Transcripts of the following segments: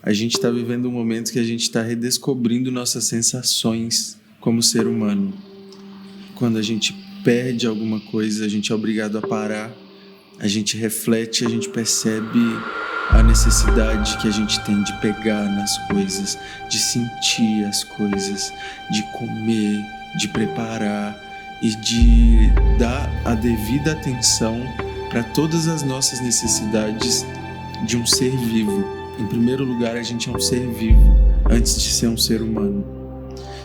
A gente está vivendo um momento que a gente está redescobrindo nossas sensações como ser humano. Quando a gente perde alguma coisa, a gente é obrigado a parar, a gente reflete, a gente percebe a necessidade que a gente tem de pegar nas coisas, de sentir as coisas, de comer, de preparar e de dar a devida atenção para todas as nossas necessidades de um ser vivo. Em primeiro lugar, a gente é um ser vivo antes de ser um ser humano.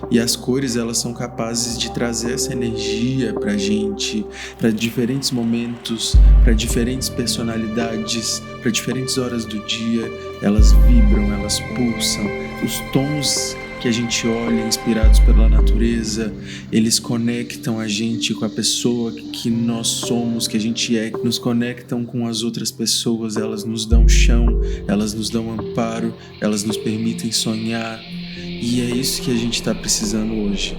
E as cores, elas são capazes de trazer essa energia pra gente, para diferentes momentos, para diferentes personalidades, para diferentes horas do dia. Elas vibram, elas pulsam. Os tons que a gente olha, inspirados pela natureza, eles conectam a gente com a pessoa que nós somos, que a gente é, nos conectam com as outras pessoas, elas nos dão chão, elas nos dão amparo, elas nos permitem sonhar. E é isso que a gente está precisando hoje.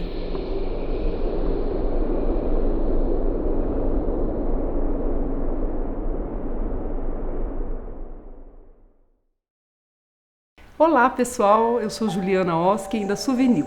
Olá pessoal, eu sou Juliana Osken da Souvenil.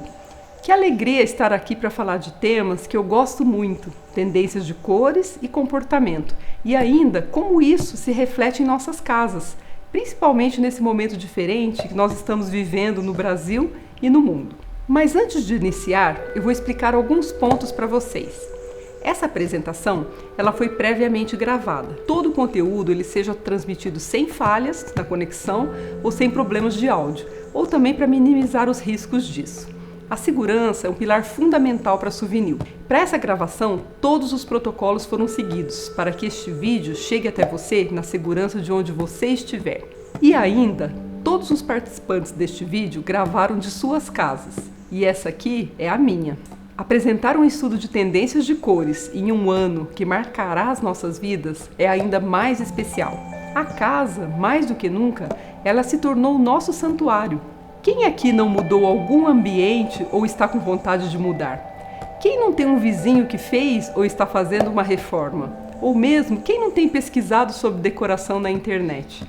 Que alegria estar aqui para falar de temas que eu gosto muito, tendências de cores e comportamento, e ainda como isso se reflete em nossas casas, principalmente nesse momento diferente que nós estamos vivendo no Brasil e no mundo. Mas antes de iniciar, eu vou explicar alguns pontos para vocês. Essa apresentação, ela foi previamente gravada. Todo o conteúdo ele seja transmitido sem falhas na conexão ou sem problemas de áudio, ou também para minimizar os riscos disso. A segurança é um pilar fundamental para a Souvenil. Para essa gravação, todos os protocolos foram seguidos para que este vídeo chegue até você na segurança de onde você estiver. E ainda, todos os participantes deste vídeo gravaram de suas casas. E essa aqui é a minha. Apresentar um estudo de tendências de cores em um ano que marcará as nossas vidas é ainda mais especial. A casa, mais do que nunca, ela se tornou o nosso santuário. Quem aqui não mudou algum ambiente ou está com vontade de mudar? Quem não tem um vizinho que fez ou está fazendo uma reforma? Ou mesmo, quem não tem pesquisado sobre decoração na internet?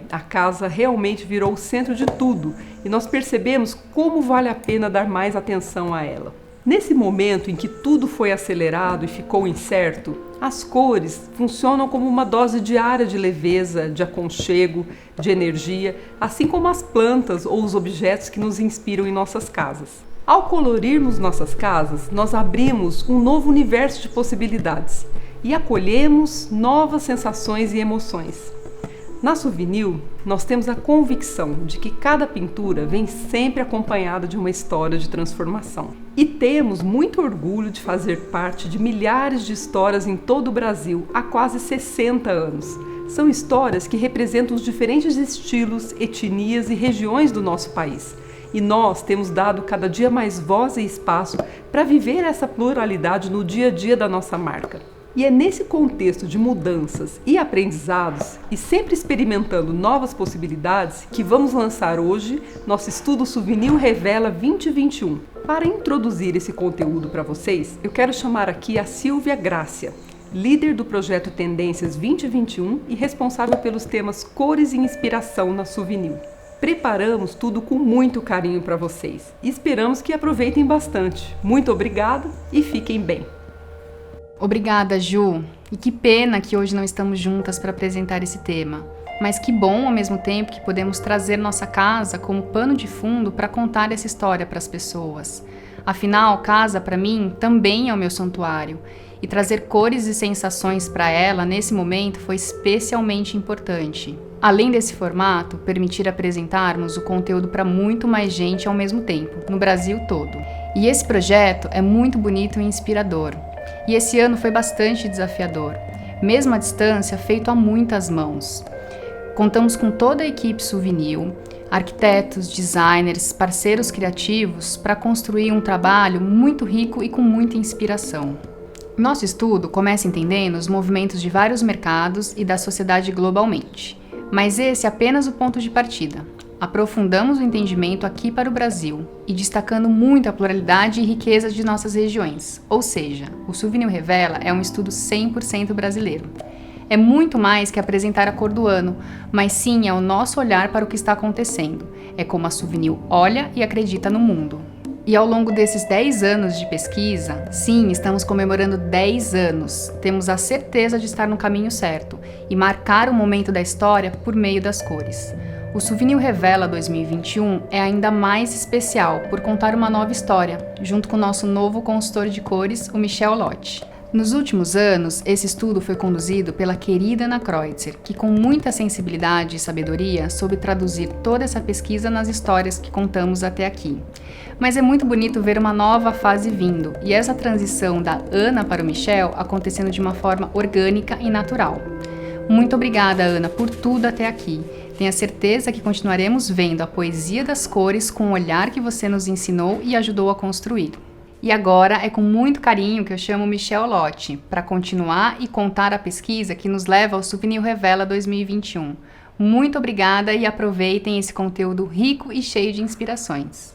A casa realmente virou o centro de tudo e nós percebemos como vale a pena dar mais atenção a ela. Nesse momento em que tudo foi acelerado e ficou incerto, as cores funcionam como uma dose diária de leveza, de aconchego, de energia, assim como as plantas ou os objetos que nos inspiram em nossas casas. Ao colorirmos nossas casas, nós abrimos um novo universo de possibilidades e acolhemos novas sensações e emoções. Na Souvenil, nós temos a convicção de que cada pintura vem sempre acompanhada de uma história de transformação. E temos muito orgulho de fazer parte de milhares de histórias em todo o Brasil há quase 60 anos. São histórias que representam os diferentes estilos, etnias e regiões do nosso país. E nós temos dado cada dia mais voz e espaço para viver essa pluralidade no dia a dia da nossa marca. E é nesse contexto de mudanças e aprendizados, e sempre experimentando novas possibilidades, que vamos lançar hoje nosso estudo Souvenil Revela 2021. Para introduzir esse conteúdo para vocês, eu quero chamar aqui a Silvia Grácia, líder do projeto Tendências 2021 e responsável pelos temas Cores e Inspiração na Souvenil. Preparamos tudo com muito carinho para vocês e esperamos que aproveitem bastante. Muito obrigada e fiquem bem! Obrigada, Ju. E que pena que hoje não estamos juntas para apresentar esse tema. Mas que bom, ao mesmo tempo, que podemos trazer nossa casa como pano de fundo para contar essa história para as pessoas. Afinal, casa, para mim, também é o meu santuário. E trazer cores e sensações para ela, nesse momento, foi especialmente importante. Além desse formato, permitir apresentarmos o conteúdo para muito mais gente ao mesmo tempo, no Brasil todo. E esse projeto é muito bonito e inspirador. E esse ano foi bastante desafiador, mesmo à distância, feito a muitas mãos. Contamos com toda a equipe Souvenil, arquitetos, designers, parceiros criativos para construir um trabalho muito rico e com muita inspiração. Nosso estudo começa entendendo os movimentos de vários mercados e da sociedade globalmente, mas esse é apenas o ponto de partida. Aprofundamos o entendimento aqui para o Brasil e destacando muito a pluralidade e riqueza de nossas regiões, ou seja, o Souvenil Revela é um estudo 100% brasileiro. É muito mais que apresentar a cor do ano, mas sim é o nosso olhar para o que está acontecendo. É como a Souvenir olha e acredita no mundo. E ao longo desses 10 anos de pesquisa, sim, estamos comemorando 10 anos. Temos a certeza de estar no caminho certo e marcar o momento da história por meio das cores. O Souvenir Revela 2021 é ainda mais especial por contar uma nova história, junto com o nosso novo consultor de cores, o Michel Lotti. Nos últimos anos, esse estudo foi conduzido pela querida Ana Kreutzer, que com muita sensibilidade e sabedoria soube traduzir toda essa pesquisa nas histórias que contamos até aqui. Mas é muito bonito ver uma nova fase vindo, e essa transição da Ana para o Michel acontecendo de uma forma orgânica e natural. Muito obrigada, Ana, por tudo até aqui. Tenha certeza que continuaremos vendo a poesia das cores com o olhar que você nos ensinou e ajudou a construir. E agora é com muito carinho que eu chamo Michel Lotti para continuar e contar a pesquisa que nos leva ao Souvenir Revela 2021. Muito obrigada e aproveitem esse conteúdo rico e cheio de inspirações.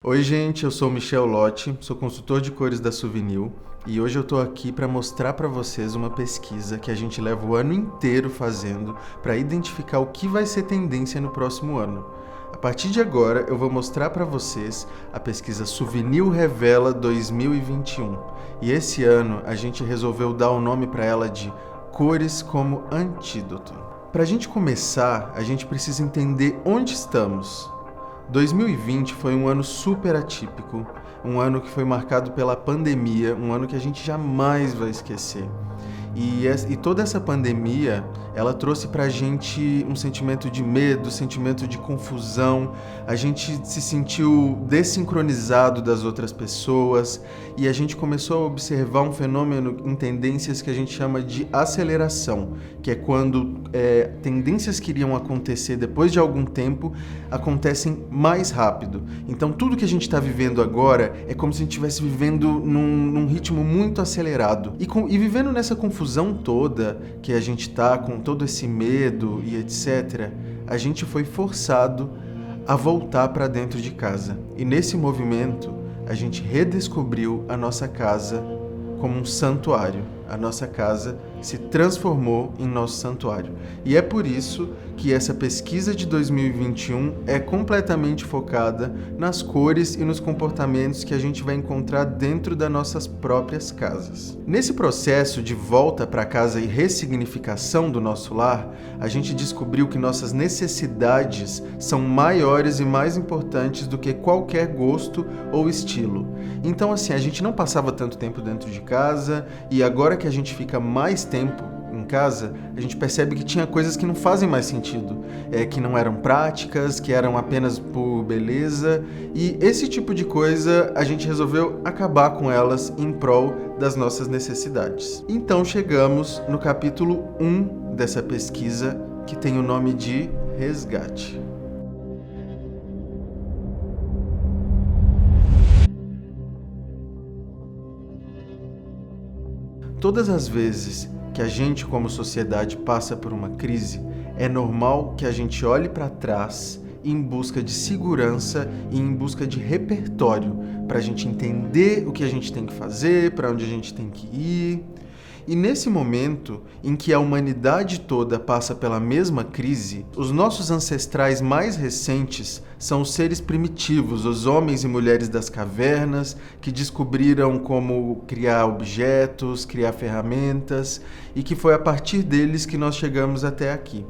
Oi gente, eu sou o Michel Lotti, sou consultor de cores da Souvenir e hoje eu estou aqui para mostrar para vocês uma pesquisa que a gente leva o ano inteiro fazendo para identificar o que vai ser tendência no próximo ano. A partir de agora, eu vou mostrar para vocês a pesquisa Souvenir Revela 2021. E esse ano, a gente resolveu dar o nome para ela de Cores como Antídoto. Para a gente começar, a gente precisa entender onde estamos. 2020 foi um ano super atípico, um ano que foi marcado pela pandemia, um ano que a gente jamais vai esquecer. E toda essa pandemia, ela trouxe pra gente um sentimento de medo, sentimento de confusão, a gente se sentiu desincronizado das outras pessoas e a gente começou a observar um fenômeno em tendências que a gente chama de aceleração, que é quando tendências que iriam acontecer depois de algum tempo acontecem mais rápido. Então tudo que a gente está vivendo agora é como se a gente estivesse vivendo num ritmo muito acelerado e vivendo nessa confusão toda que a gente tá com todo esse medo e etc, a gente foi forçado a voltar para dentro de casa. E nesse movimento, a gente redescobriu a nossa casa como um santuário. A nossa casa se transformou em nosso santuário. E é por isso que essa pesquisa de 2021 é completamente focada nas cores e nos comportamentos que a gente vai encontrar dentro das nossas próprias casas. Nesse processo de volta para casa e ressignificação do nosso lar, a gente descobriu que nossas necessidades são maiores e mais importantes do que qualquer gosto ou estilo. Então, assim, a gente não passava tanto tempo dentro de casa e agora que a gente fica mais tempo em casa, a gente percebe que tinha coisas que não fazem mais sentido, que não eram práticas, que eram apenas por beleza, e esse tipo de coisa a gente resolveu acabar com elas em prol das nossas necessidades. Então chegamos no capítulo 1 dessa pesquisa, que tem o nome de Resgate. Todas as vezes que a gente, como sociedade, passa por uma crise, é normal que a gente olhe para trás em busca de segurança e em busca de repertório, para a gente entender o que a gente tem que fazer, para onde a gente tem que ir. E nesse momento em que a humanidade toda passa pela mesma crise, os nossos ancestrais mais recentes são os seres primitivos, os homens e mulheres das cavernas, que descobriram como criar objetos, criar ferramentas, e que foi a partir deles que nós chegamos até aqui.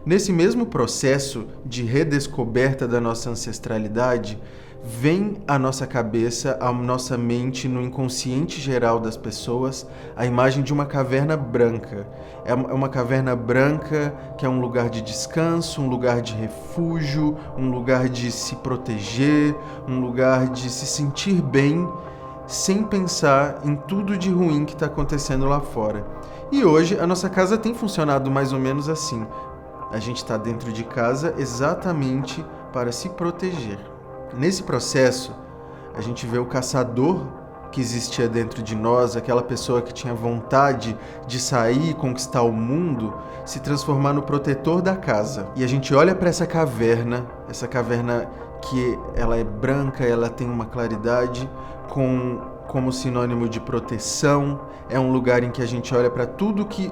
Nesse mesmo processo de redescoberta da nossa ancestralidade, vem à nossa cabeça, à nossa mente, no inconsciente geral das pessoas, a imagem de uma caverna branca. É uma caverna branca que é um lugar de descanso, um lugar de refúgio, um lugar de se proteger, um lugar de se sentir bem, sem pensar em tudo de ruim que está acontecendo lá fora. E hoje a nossa casa tem funcionado mais ou menos assim. A gente está dentro de casa exatamente para se proteger. Nesse processo, a gente vê o caçador que existia dentro de nós, aquela pessoa que tinha vontade de sair e conquistar o mundo, se transformar no protetor da casa. E a gente olha para essa caverna que ela é branca, ela tem uma claridade, com como sinônimo de proteção, é um lugar em que a gente olha para tudo que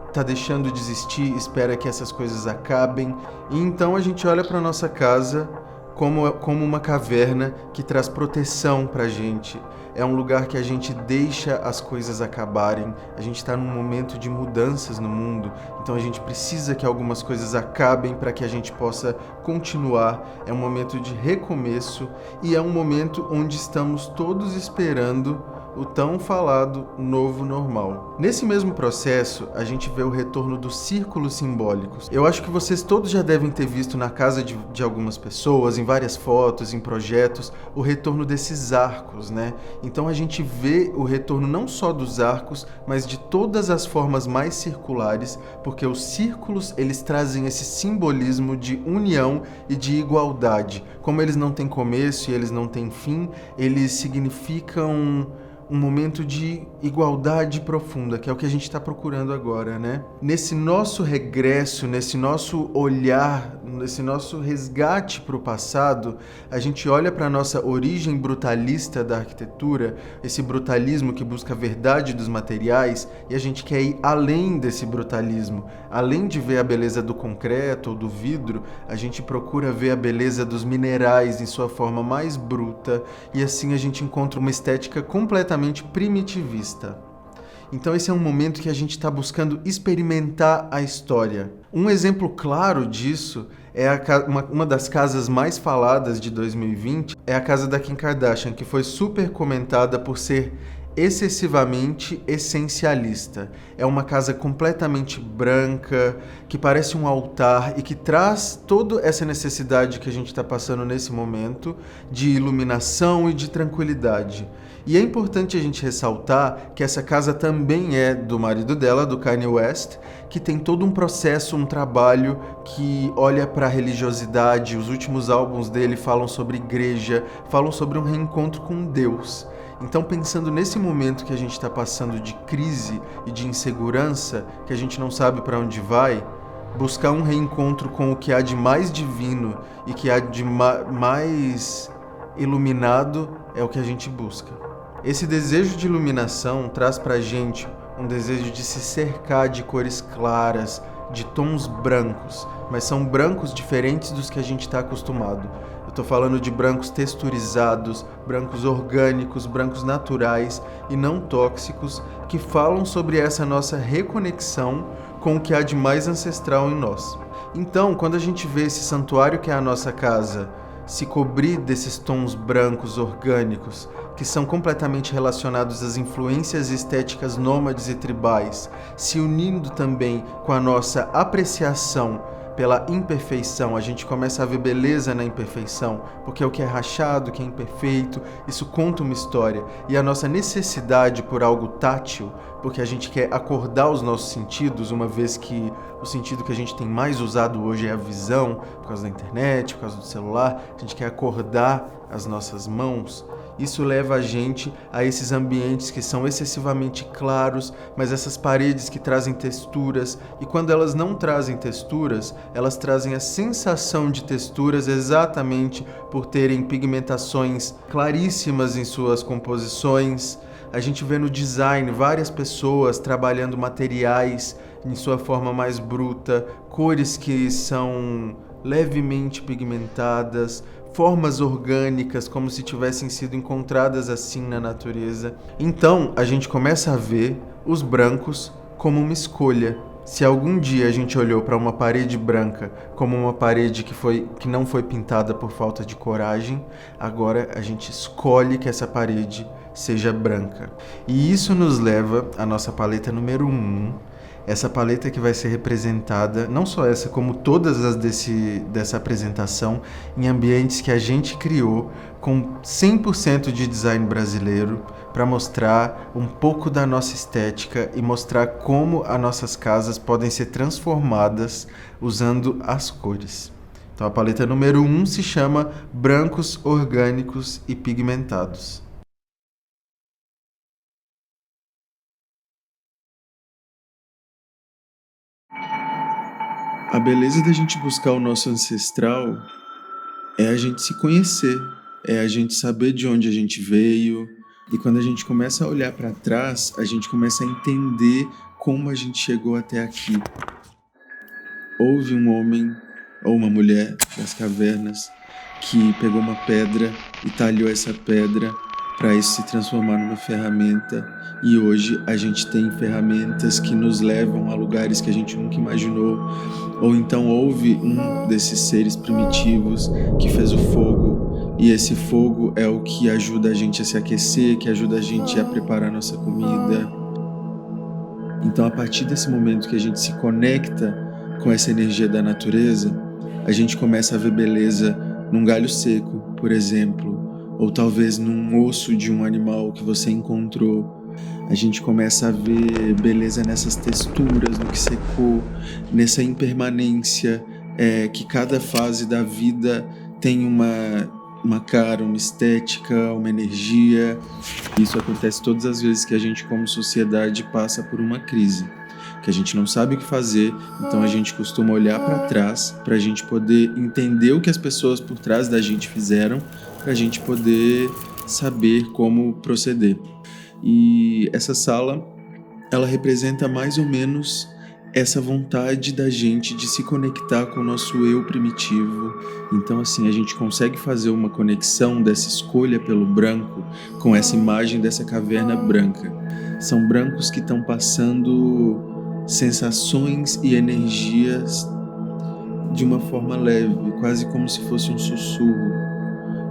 está deixando de existir, espera que essas coisas acabem, e então a gente olha para nossa casa como uma caverna que traz proteção para a gente. É um lugar que a gente deixa as coisas acabarem. A gente está num momento de mudanças no mundo, então a gente precisa que algumas coisas acabem para que a gente possa continuar. É um momento de recomeço e é um momento onde estamos todos esperando o tão falado novo normal. Nesse mesmo processo, a gente vê o retorno dos círculos simbólicos. Eu acho que vocês todos já devem ter visto na casa de algumas pessoas, em várias fotos, em projetos, o retorno desses arcos, né? Então a gente vê o retorno não só dos arcos, mas de todas as formas mais circulares, porque os círculos, eles trazem esse simbolismo de união e de igualdade. Como eles não têm começo e eles não têm fim, eles significam um momento de igualdade profunda, que é o que a gente está procurando agora, né? Nesse nosso regresso, nesse nosso olhar, nesse nosso resgate para o passado, a gente olha para a nossa origem brutalista da arquitetura, esse brutalismo que busca a verdade dos materiais, e a gente quer ir além desse brutalismo. Além de ver a beleza do concreto ou do vidro, a gente procura ver a beleza dos minerais em sua forma mais bruta, e assim a gente encontra uma estética completamente primitivista. Então esse é um momento que a gente está buscando experimentar a história. Um exemplo claro disso é uma das casas mais faladas de 2020, é a casa da Kim Kardashian, que foi super comentada por ser excessivamente essencialista. É uma casa completamente branca, que parece um altar e que traz toda essa necessidade que a gente está passando nesse momento de iluminação e de tranquilidade. E é importante a gente ressaltar que essa casa também é do marido dela, do Kanye West, que tem todo um processo, um trabalho que olha para a religiosidade. Os últimos álbuns dele falam sobre igreja, falam sobre um reencontro com Deus. Então, pensando nesse momento que a gente está passando de crise e de insegurança, que a gente não sabe para onde vai, buscar um reencontro com o que há de mais divino e que há de mais iluminado é o que a gente busca. Esse desejo de iluminação traz pra gente um desejo de se cercar de cores claras, de tons brancos, mas são brancos diferentes dos que a gente está acostumado. Eu estou falando de brancos texturizados, brancos orgânicos, brancos naturais e não tóxicos, que falam sobre essa nossa reconexão com o que há de mais ancestral em nós. Então, quando a gente vê esse santuário que é a nossa casa se cobrir desses tons brancos orgânicos, que são completamente relacionados às influências estéticas nômades e tribais, se unindo também com a nossa apreciação pela imperfeição, a gente começa a ver beleza na imperfeição, porque o que é rachado, o que é imperfeito, isso conta uma história. E a nossa necessidade por algo tátil, porque a gente quer acordar os nossos sentidos, uma vez que o sentido que a gente tem mais usado hoje é a visão, por causa da internet, por causa do celular, a gente quer acordar as nossas mãos. Isso leva a gente a esses ambientes que são excessivamente claros, mas essas paredes que trazem texturas, e quando elas não trazem texturas, elas trazem a sensação de texturas exatamente por terem pigmentações claríssimas em suas composições. A gente vê no design várias pessoas trabalhando materiais em sua forma mais bruta, cores que são levemente pigmentadas, formas orgânicas como se tivessem sido encontradas assim na natureza. Então, a gente começa a ver os brancos como uma escolha. Se algum dia a gente olhou para uma parede branca como uma parede que não foi pintada por falta de coragem, agora a gente escolhe que essa parede seja branca. E isso nos leva à nossa paleta número 1, essa paleta que vai ser representada, não só essa, como todas as dessa apresentação, em ambientes que a gente criou com 100% de design brasileiro, para mostrar um pouco da nossa estética e mostrar como as nossas casas podem ser transformadas usando as cores. Então a paleta número 1 se chama Brancos Orgânicos e Pigmentados. A beleza da gente buscar o nosso ancestral é a gente se conhecer, é a gente saber de onde a gente veio, E quando a gente começa a olhar para trás, a gente começa a entender como a gente chegou até aqui. Houve um homem ou uma mulher das cavernas que pegou uma pedra e talhou essa pedra para isso se transformar numa ferramenta. E hoje a gente tem ferramentas que nos levam a lugares que a gente nunca imaginou. Ou então houve um desses seres primitivos que fez o fogo, e esse fogo é o que ajuda a gente a se aquecer, que ajuda a gente a preparar nossa comida. Então, a partir desse momento que a gente se conecta com essa energia da natureza, a gente começa a ver beleza num galho seco, por exemplo, ou talvez num osso de um animal que você encontrou. A gente começa a ver beleza nessas texturas, no que secou, nessa impermanência, que cada fase da vida tem uma cara, uma estética, uma energia. Isso acontece todas as vezes que a gente, como sociedade, passa por uma crise, que a gente não sabe o que fazer, então a gente costuma olhar para trás para a gente poder entender o que as pessoas por trás da gente fizeram, para a gente poder saber como proceder. E essa sala, ela representa mais ou menos essa vontade da gente de se conectar com o nosso eu primitivo. Então, assim, a gente consegue fazer uma conexão dessa escolha pelo branco com essa imagem dessa caverna branca. São brancos que estão passando sensações e energias de uma forma leve, quase como se fosse um sussurro.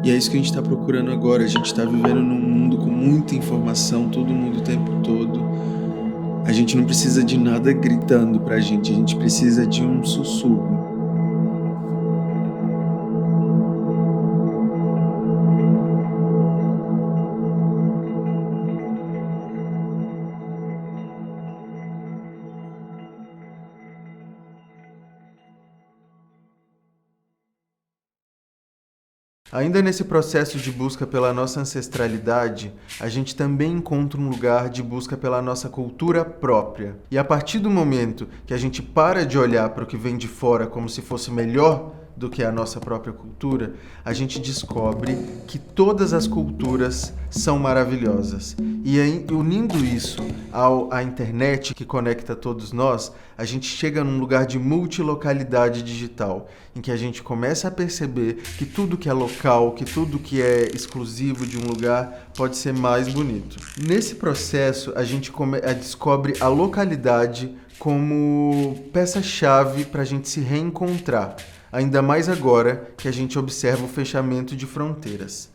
E é isso que a gente está procurando agora. A gente está vivendo num mundo com muita informação, todo mundo o tempo todo. A gente não precisa de nada gritando pra gente, a gente precisa de um sussurro. Ainda nesse processo de busca pela nossa ancestralidade, a gente também encontra um lugar de busca pela nossa cultura própria. E a partir do momento que a gente para de olhar para o que vem de fora como se fosse melhor do que a nossa própria cultura, a gente descobre que todas as culturas são maravilhosas. E aí, unindo isso à internet que conecta todos nós, a gente chega num lugar de multilocalidade digital, em que a gente começa a perceber que tudo que é local, que tudo que é exclusivo de um lugar pode ser mais bonito. Nesse processo, a gente descobre a localidade como peça-chave para a gente se reencontrar. Ainda mais agora que a gente observa o fechamento de fronteiras.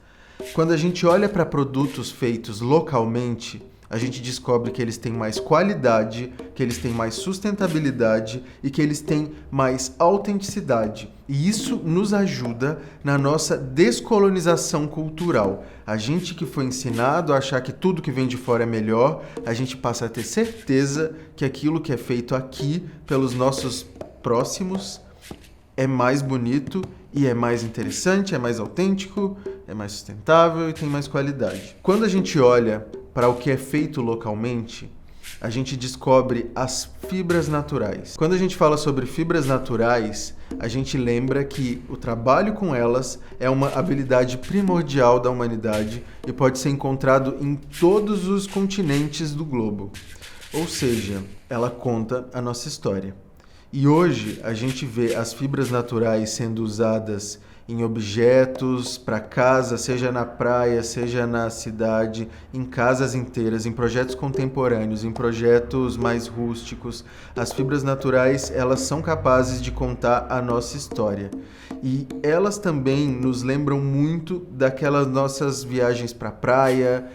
Quando a gente olha para produtos feitos localmente, a gente descobre que eles têm mais qualidade, que eles têm mais sustentabilidade e que eles têm mais autenticidade. E isso nos ajuda na nossa descolonização cultural. A gente que foi ensinado a achar que tudo que vem de fora é melhor, a gente passa a ter certeza que aquilo que é feito aqui pelos nossos próximos é mais bonito e é mais interessante, é mais autêntico, é mais sustentável e tem mais qualidade. Quando a gente olha para o que é feito localmente, a gente descobre as fibras naturais. Quando a gente fala sobre fibras naturais, a gente lembra que o trabalho com elas é uma habilidade primordial da humanidade e pode ser encontrado em todos os continentes do globo. Ou seja, ela conta a nossa história. E hoje a gente vê as fibras naturais sendo usadas em objetos para casa, seja na praia, seja na cidade, em casas inteiras, em projetos contemporâneos, em projetos mais rústicos. As fibras naturais, elas são capazes de contar a nossa história. E elas também nos lembram muito daquelas nossas viagens para a praia,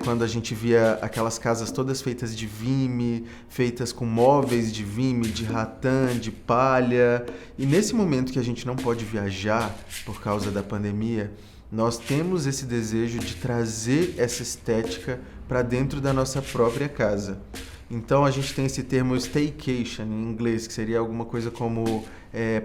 quando a gente via aquelas casas todas feitas de vime, feitas com móveis de vime, de ratã, de palha. E nesse momento que a gente não pode viajar por causa da pandemia, nós temos esse desejo de trazer essa estética para dentro da nossa própria casa. Então a gente tem esse termo staycation em inglês, que seria alguma coisa como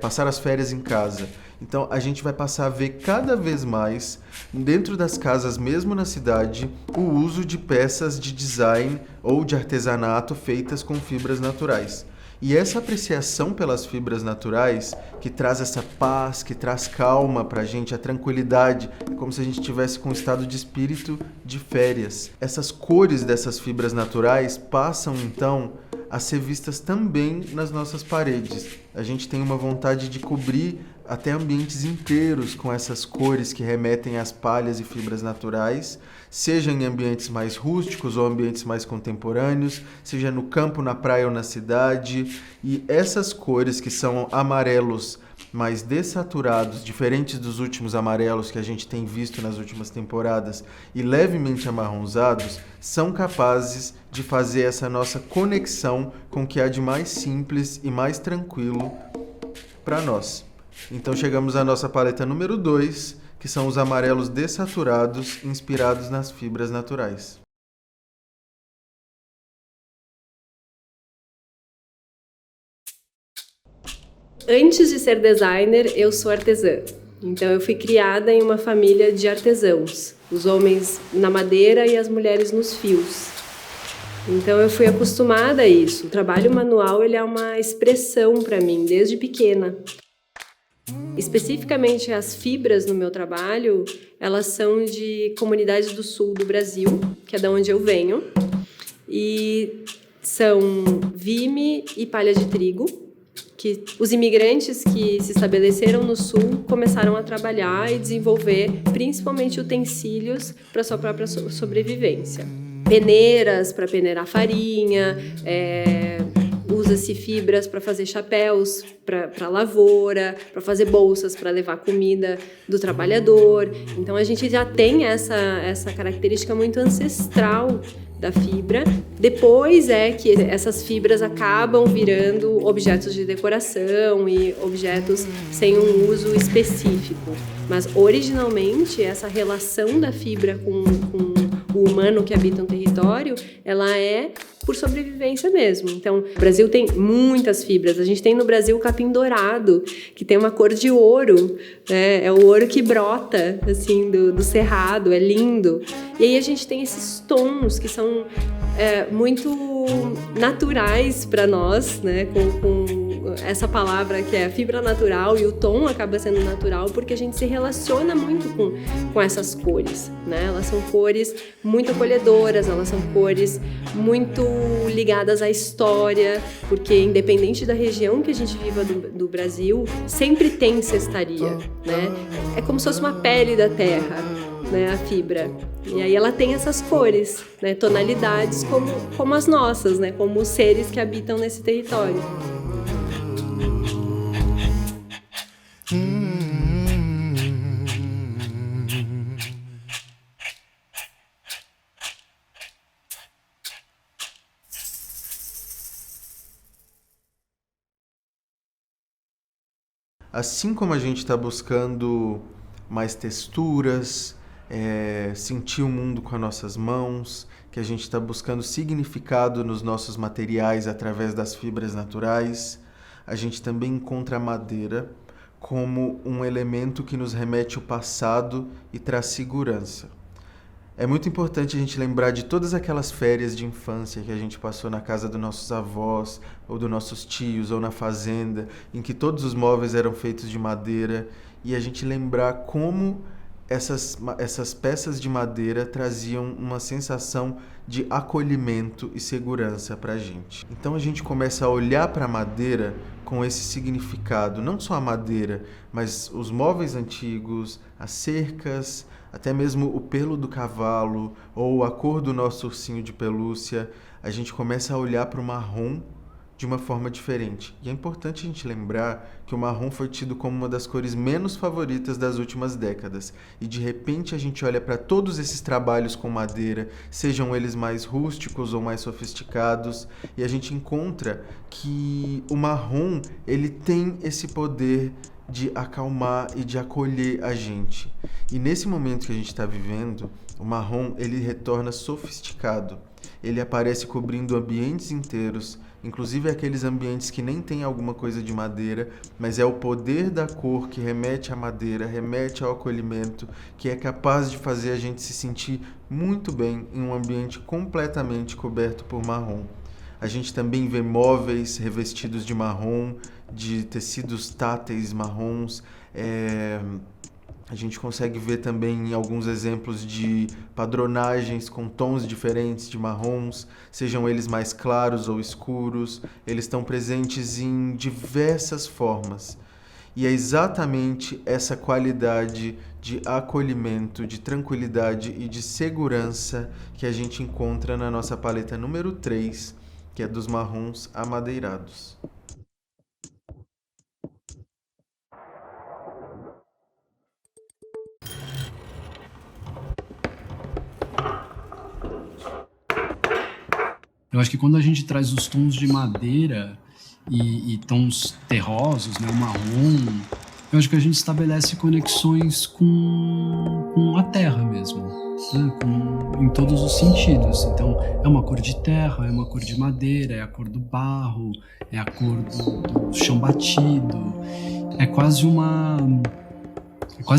passar as férias em casa. Então a gente vai passar a ver cada vez mais, dentro das casas, mesmo na cidade, o uso de peças de design ou de artesanato feitas com fibras naturais. E essa apreciação pelas fibras naturais, que traz essa paz, que traz calma pra gente, a tranquilidade, é como se a gente estivesse com um estado de espírito de férias. Essas cores dessas fibras naturais passam, então, a ser vistas também nas nossas paredes. A gente tem uma vontade de cobrir até ambientes inteiros com essas cores que remetem às palhas e fibras naturais, seja em ambientes mais rústicos ou ambientes mais contemporâneos, seja no campo, na praia ou na cidade. E essas cores que são amarelos mais dessaturados, diferentes dos últimos amarelos que a gente tem visto nas últimas temporadas, e levemente amarronzados, são capazes de fazer essa nossa conexão com o que há de mais simples e mais tranquilo para nós. Então chegamos à nossa paleta número 2, que são os amarelos dessaturados, inspirados nas fibras naturais. Antes de ser designer, eu sou artesã. Então eu fui criada em uma família de artesãos, os homens na madeira e as mulheres nos fios. Então eu fui acostumada a isso. O trabalho manual, ele é uma expressão para mim desde pequena. Especificamente as fibras no meu trabalho, elas são de comunidades do sul do Brasil, que é da onde eu venho, e são vime e palha de trigo, que os imigrantes que se estabeleceram no sul começaram a trabalhar e desenvolver principalmente utensílios para sua própria sobrevivência. Peneiras para peneirar farinha, usa-se fibras para fazer chapéus para lavoura, para fazer bolsas para levar comida do trabalhador. Então a gente já tem essa característica muito ancestral da fibra. Depois é que essas fibras acabam virando objetos de decoração e objetos sem um uso específico. Mas originalmente essa relação da fibra com o humano que habita um território, ela é por sobrevivência mesmo. Então, o Brasil tem muitas fibras. A gente tem no Brasil o capim dourado, que tem uma cor de ouro, né? É o ouro que brota, assim, do cerrado, é lindo. E aí a gente tem esses tons que são muito naturais para nós, né? Com essa palavra que é fibra natural, e o tom acaba sendo natural porque a gente se relaciona muito com essas cores, né? Elas são cores muito acolhedoras, elas são cores muito ligadas à história, porque independente da região que a gente viva do Brasil, sempre tem cestaria, né? É como se fosse uma pele da terra, né, a fibra. E aí ela tem essas cores, né, tonalidades como as nossas, né, como os seres que habitam nesse território. Assim como a gente está buscando mais texturas, sentir o mundo com as nossas mãos, que a gente está buscando significado nos nossos materiais através das fibras naturais, a gente também encontra a madeira como um elemento que nos remete ao passado e traz segurança. É muito importante a gente lembrar de todas aquelas férias de infância que a gente passou na casa dos nossos avós, ou dos nossos tios, ou na fazenda, em que todos os móveis eram feitos de madeira, e a gente lembrar como essas peças de madeira traziam uma sensação de acolhimento e segurança para a gente. Então a gente começa a olhar para a madeira com esse significado, não só a madeira, mas os móveis antigos, as cercas, até mesmo o pelo do cavalo ou a cor do nosso ursinho de pelúcia. A gente começa a olhar para o marrom de uma forma diferente. E é importante a gente lembrar que o marrom foi tido como uma das cores menos favoritas das últimas décadas. E de repente a gente olha para todos esses trabalhos com madeira, sejam eles mais rústicos ou mais sofisticados, e a gente encontra que o marrom, ele tem esse poder de acalmar e de acolher a gente. E nesse momento que a gente está vivendo, o marrom, ele retorna sofisticado. Ele aparece cobrindo ambientes inteiros, inclusive aqueles ambientes que nem tem alguma coisa de madeira, mas é o poder da cor que remete à madeira, remete ao acolhimento, que é capaz de fazer a gente se sentir muito bem em um ambiente completamente coberto por marrom. A gente também vê móveis revestidos de marrom, de tecidos táteis marrons. A gente consegue ver também alguns exemplos de padronagens com tons diferentes de marrons, sejam eles mais claros ou escuros. Eles estão presentes em diversas formas. E é exatamente essa qualidade de acolhimento, de tranquilidade e de segurança que a gente encontra na nossa paleta número 3, que é dos marrons amadeirados. Eu acho que quando a gente traz os tons de madeira e tons terrosos, né, o marrom, eu acho que a gente estabelece conexões com a terra mesmo, né, em todos os sentidos. Então, é uma cor de terra, é uma cor de madeira, é a cor do barro, é a cor do chão batido. É quase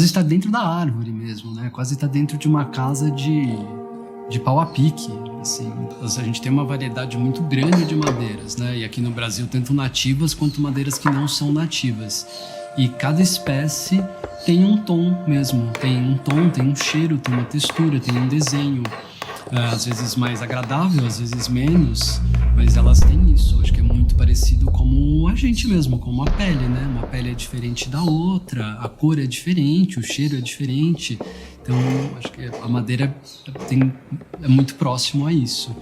estar dentro da árvore mesmo, né? Quase estar dentro de uma casa de pau a pique, assim. A gente tem uma variedade muito grande de madeiras, né? E aqui no Brasil, tanto nativas quanto madeiras que não são nativas. E cada espécie tem um tom mesmo, tem um tom, tem um cheiro, tem uma textura, tem um desenho. Às vezes mais agradável, às vezes menos, mas elas têm isso. Acho que é muito parecido como a gente mesmo, como a pele, né? Uma pele é diferente da outra, a cor é diferente, o cheiro é diferente. Então, acho que a madeira é muito próximo a isso.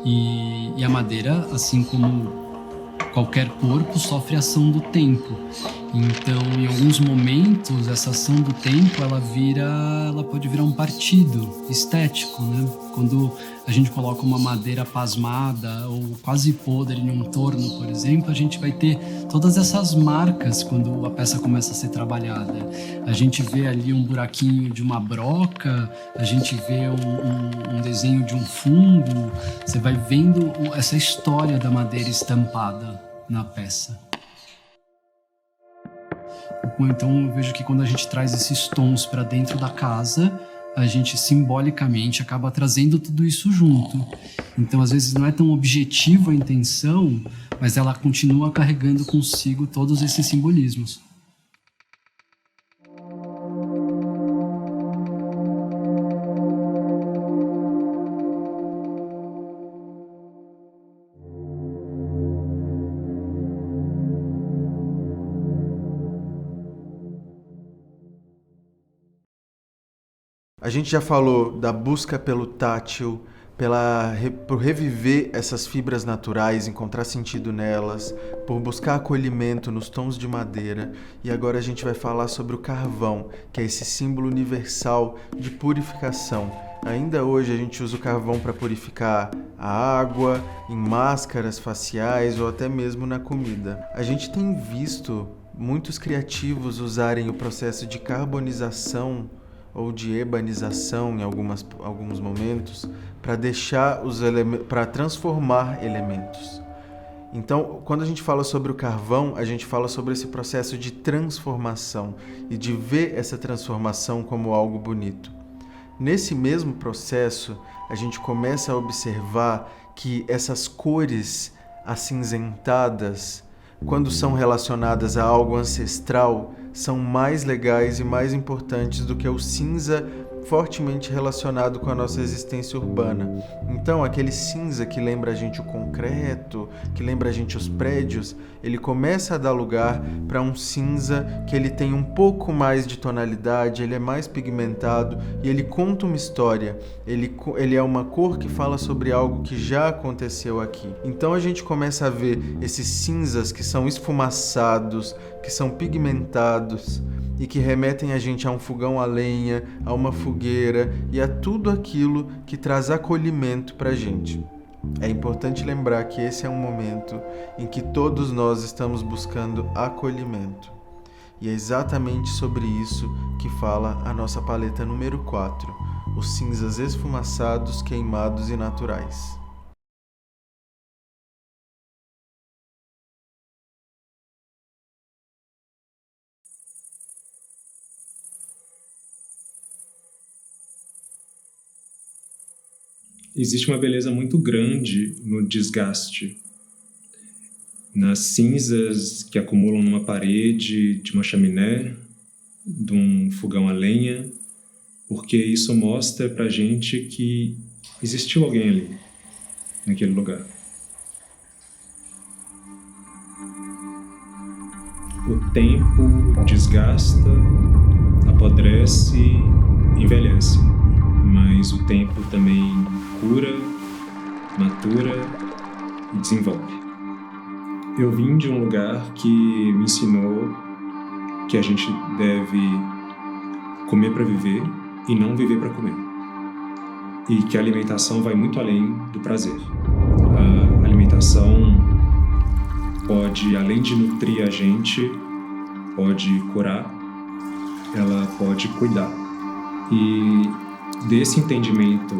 E a madeira, assim como qualquer corpo, sofre a ação do tempo. Então, em alguns momentos, essa ação do tempo, ela pode virar um partido estético, né? Quando a gente coloca uma madeira pasmada ou quase podre em um torno, por exemplo, a gente vai ter todas essas marcas quando a peça começa a ser trabalhada. A gente vê ali um buraquinho de uma broca, a gente vê um desenho de um fungo, você vai vendo essa história da madeira estampada na peça. Então eu vejo que quando a gente traz esses tons para dentro da casa, a gente simbolicamente acaba trazendo tudo isso junto. Então às vezes não é tão objetiva a intenção, mas ela continua carregando consigo todos esses simbolismos. A gente já falou da busca pelo tátil, por reviver essas fibras naturais, encontrar sentido nelas, por buscar acolhimento nos tons de madeira. E agora a gente vai falar sobre o carvão, que é esse símbolo universal de purificação. Ainda hoje a gente usa o carvão para purificar a água, em máscaras faciais ou até mesmo na comida. A gente tem visto muitos criativos usarem o processo de carbonização ou de ebanização em alguns momentos para transformar elementos. Então, quando a gente fala sobre o carvão, a gente fala sobre esse processo de transformação e de ver essa transformação como algo bonito. Nesse mesmo processo, a gente começa a observar que essas cores acinzentadas, quando são relacionadas a algo ancestral, são mais legais e mais importantes do que o cinza fortemente relacionado com a nossa existência urbana. Então, aquele cinza que lembra a gente o concreto, que lembra a gente os prédios, ele começa a dar lugar para um cinza que ele tem um pouco mais de tonalidade, ele é mais pigmentado e ele conta uma história. Ele é uma cor que fala sobre algo que já aconteceu aqui. Então a gente começa a ver esses cinzas que são esfumaçados, que são pigmentados e que remetem a gente a um fogão a lenha, a uma fogueira e a tudo aquilo que traz acolhimento para a gente. É importante lembrar que esse é um momento em que todos nós estamos buscando acolhimento. E é exatamente sobre isso que fala a nossa paleta número 4, os cinzas esfumaçados, queimados e naturais. existe uma beleza muito grande no desgaste, nas cinzas que acumulam numa parede de uma chaminé, de um fogão a lenha, porque isso mostra pra gente que existiu alguém ali, naquele lugar. O tempo desgasta, apodrece, envelhece, mas o tempo também cura, matura e desenvolve. Eu vim de um lugar que me ensinou que a gente deve comer para viver e não viver para comer. E que a alimentação vai muito além do prazer. A alimentação pode, além de nutrir a gente, pode curar, ela pode cuidar. E desse entendimento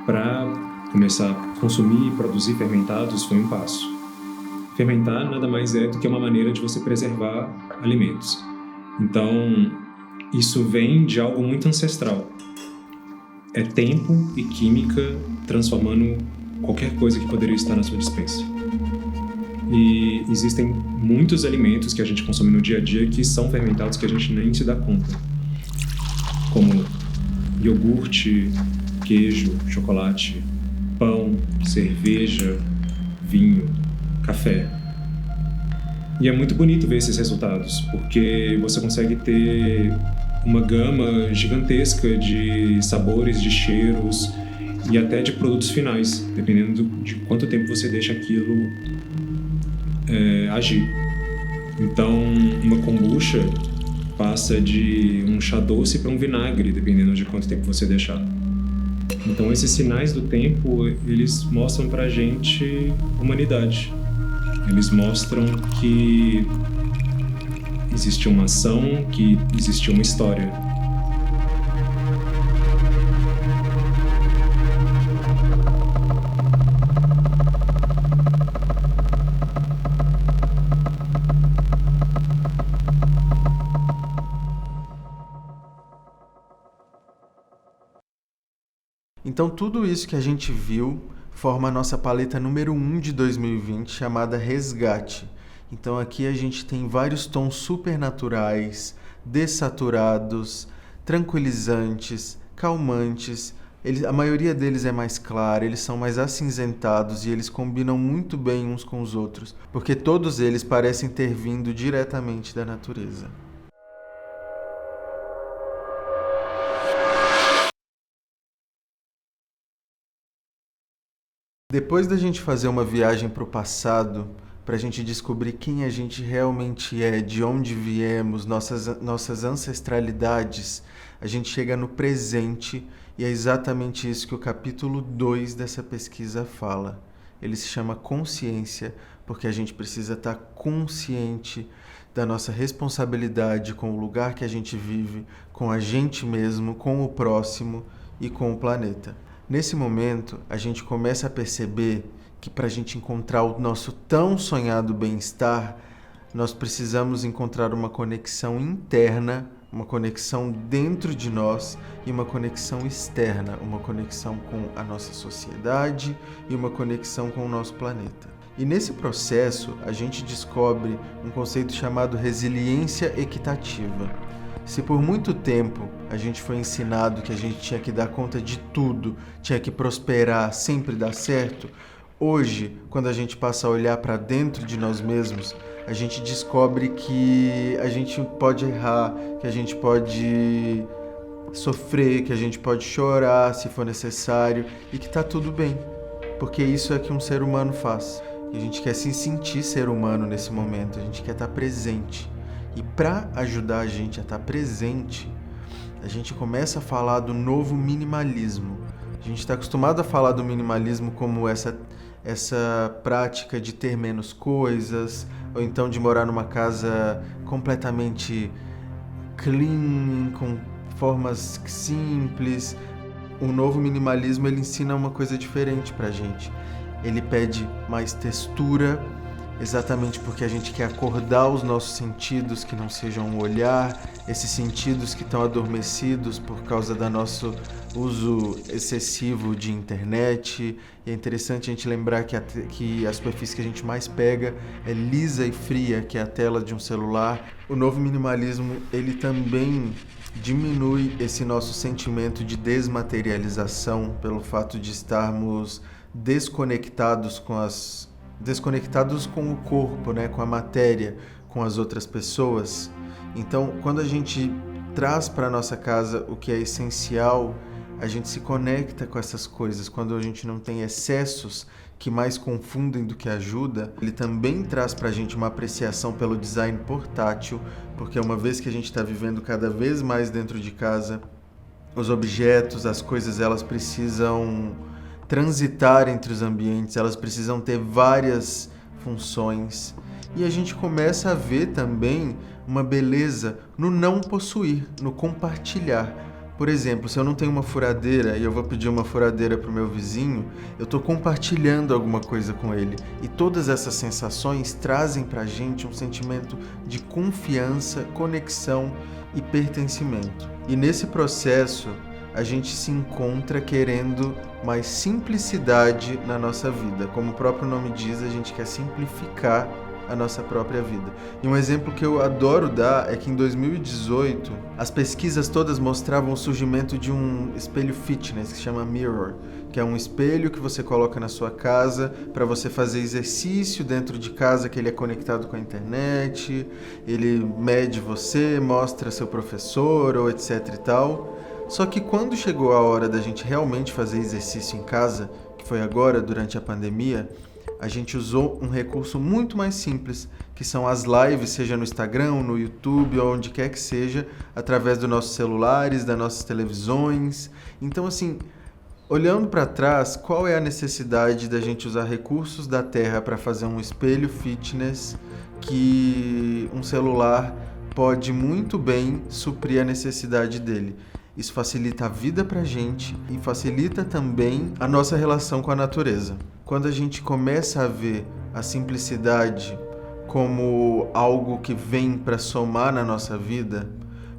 para começar a consumir e produzir fermentados foi um passo. Fermentar nada mais é do que uma maneira de você preservar alimentos. Então, isso vem de algo muito ancestral. É tempo e química transformando qualquer coisa que poderia estar na sua despensa. E existem muitos alimentos que a gente consome no dia a dia que são fermentados que a gente nem se dá conta. Como iogurte, queijo, chocolate, pão, cerveja, vinho, café. E é muito bonito ver esses resultados, porque você consegue ter uma gama gigantesca de sabores, de cheiros e até de produtos finais, dependendo de quanto tempo você deixa aquilo agir. Então, uma kombucha passa de um chá doce para um vinagre, dependendo de quanto tempo você deixar. Então, esses sinais do tempo, eles mostram pra gente humanidade. Eles mostram que existiu uma ação, que existiu uma história. Então tudo isso que a gente viu forma a nossa paleta número 1 de 2020, chamada Resgate. Então aqui a gente tem vários tons supernaturais, dessaturados, tranquilizantes, calmantes. A maioria deles é mais clara, eles são mais acinzentados e eles combinam muito bem uns com os outros, porque todos eles parecem ter vindo diretamente da natureza. Depois da gente fazer uma viagem para o passado, para a gente descobrir quem a gente realmente é, de onde viemos, nossas ancestralidades, a gente chega no presente e é exatamente isso que o capítulo 2 dessa pesquisa fala. Ele se chama consciência, porque a gente precisa estar consciente da nossa responsabilidade com o lugar que a gente vive, com a gente mesmo, com o próximo e com o planeta. Nesse momento, a gente começa a perceber que para a gente encontrar o nosso tão sonhado bem-estar, nós precisamos encontrar uma conexão interna, uma conexão dentro de nós e uma conexão externa, uma conexão com a nossa sociedade e uma conexão com o nosso planeta. E nesse processo, a gente descobre um conceito chamado resiliência equitativa. Se por muito tempo a gente foi ensinado que a gente tinha que dar conta de tudo, tinha que prosperar, sempre dar certo, hoje, quando a gente passa a olhar para dentro de nós mesmos, a gente descobre que a gente pode errar, que a gente pode sofrer, que a gente pode chorar se for necessário e que tá tudo bem, porque isso é que um ser humano faz. E a gente quer se sentir ser humano nesse momento, a gente quer estar presente. E para ajudar a gente a estar presente, a gente começa a falar do novo minimalismo. A gente está acostumado a falar do minimalismo como essa prática de ter menos coisas, ou então de morar numa casa completamente clean, com formas simples. O novo minimalismo, ele ensina uma coisa diferente pra gente. Ele pede mais textura, exatamente porque a gente quer acordar os nossos sentidos, que não sejam um olhar, esses sentidos que estão adormecidos por causa do nosso uso excessivo de internet. E é interessante a gente lembrar que a superfície que a gente mais pega é lisa e fria, que é a tela de um celular. O novo minimalismo, ele também diminui esse nosso sentimento de desmaterialização pelo fato de estarmos desconectados com o corpo, né, com a matéria, com as outras pessoas. Então, quando a gente traz para a nossa casa o que é essencial, a gente se conecta com essas coisas. Quando a gente não tem excessos que mais confundem do que ajuda, ele também traz para a gente uma apreciação pelo design portátil, porque uma vez que a gente está vivendo cada vez mais dentro de casa, os objetos, as coisas, elas precisam transitar entre os ambientes, elas precisam ter várias funções. E a gente começa a ver também uma beleza no não possuir, no compartilhar. Por exemplo, se eu não tenho uma furadeira e eu vou pedir uma furadeira para o meu vizinho, eu estou compartilhando alguma coisa com ele. E todas essas sensações trazem para a gente um sentimento de confiança, conexão e pertencimento. E nesse processo, a gente se encontra querendo mais simplicidade na nossa vida. Como o próprio nome diz, a gente quer simplificar a nossa própria vida. E um exemplo que eu adoro dar é que em 2018, as pesquisas todas mostravam o surgimento de um espelho fitness que se chama Mirror, que é um espelho que você coloca na sua casa para você fazer exercício dentro de casa, que ele é conectado com a internet, ele mede você, mostra seu professor ou etc e tal. Só que quando chegou a hora da gente realmente fazer exercício em casa, que foi agora durante a pandemia, a gente usou um recurso muito mais simples, que são as lives, seja no Instagram, no YouTube, ou onde quer que seja, através dos nossos celulares, das nossas televisões. Então, assim, olhando para trás, qual é a necessidade da gente usar recursos da Terra para fazer um espelho fitness que um celular pode muito bem suprir a necessidade dele? Isso facilita a vida pra gente e facilita também a nossa relação com a natureza. Quando a gente começa a ver a simplicidade como algo que vem para somar na nossa vida,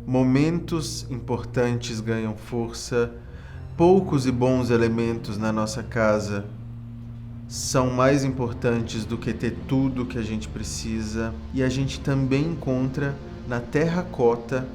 momentos importantes ganham força, poucos e bons elementos na nossa casa são mais importantes do que ter tudo que a gente precisa, e a gente também encontra na terracota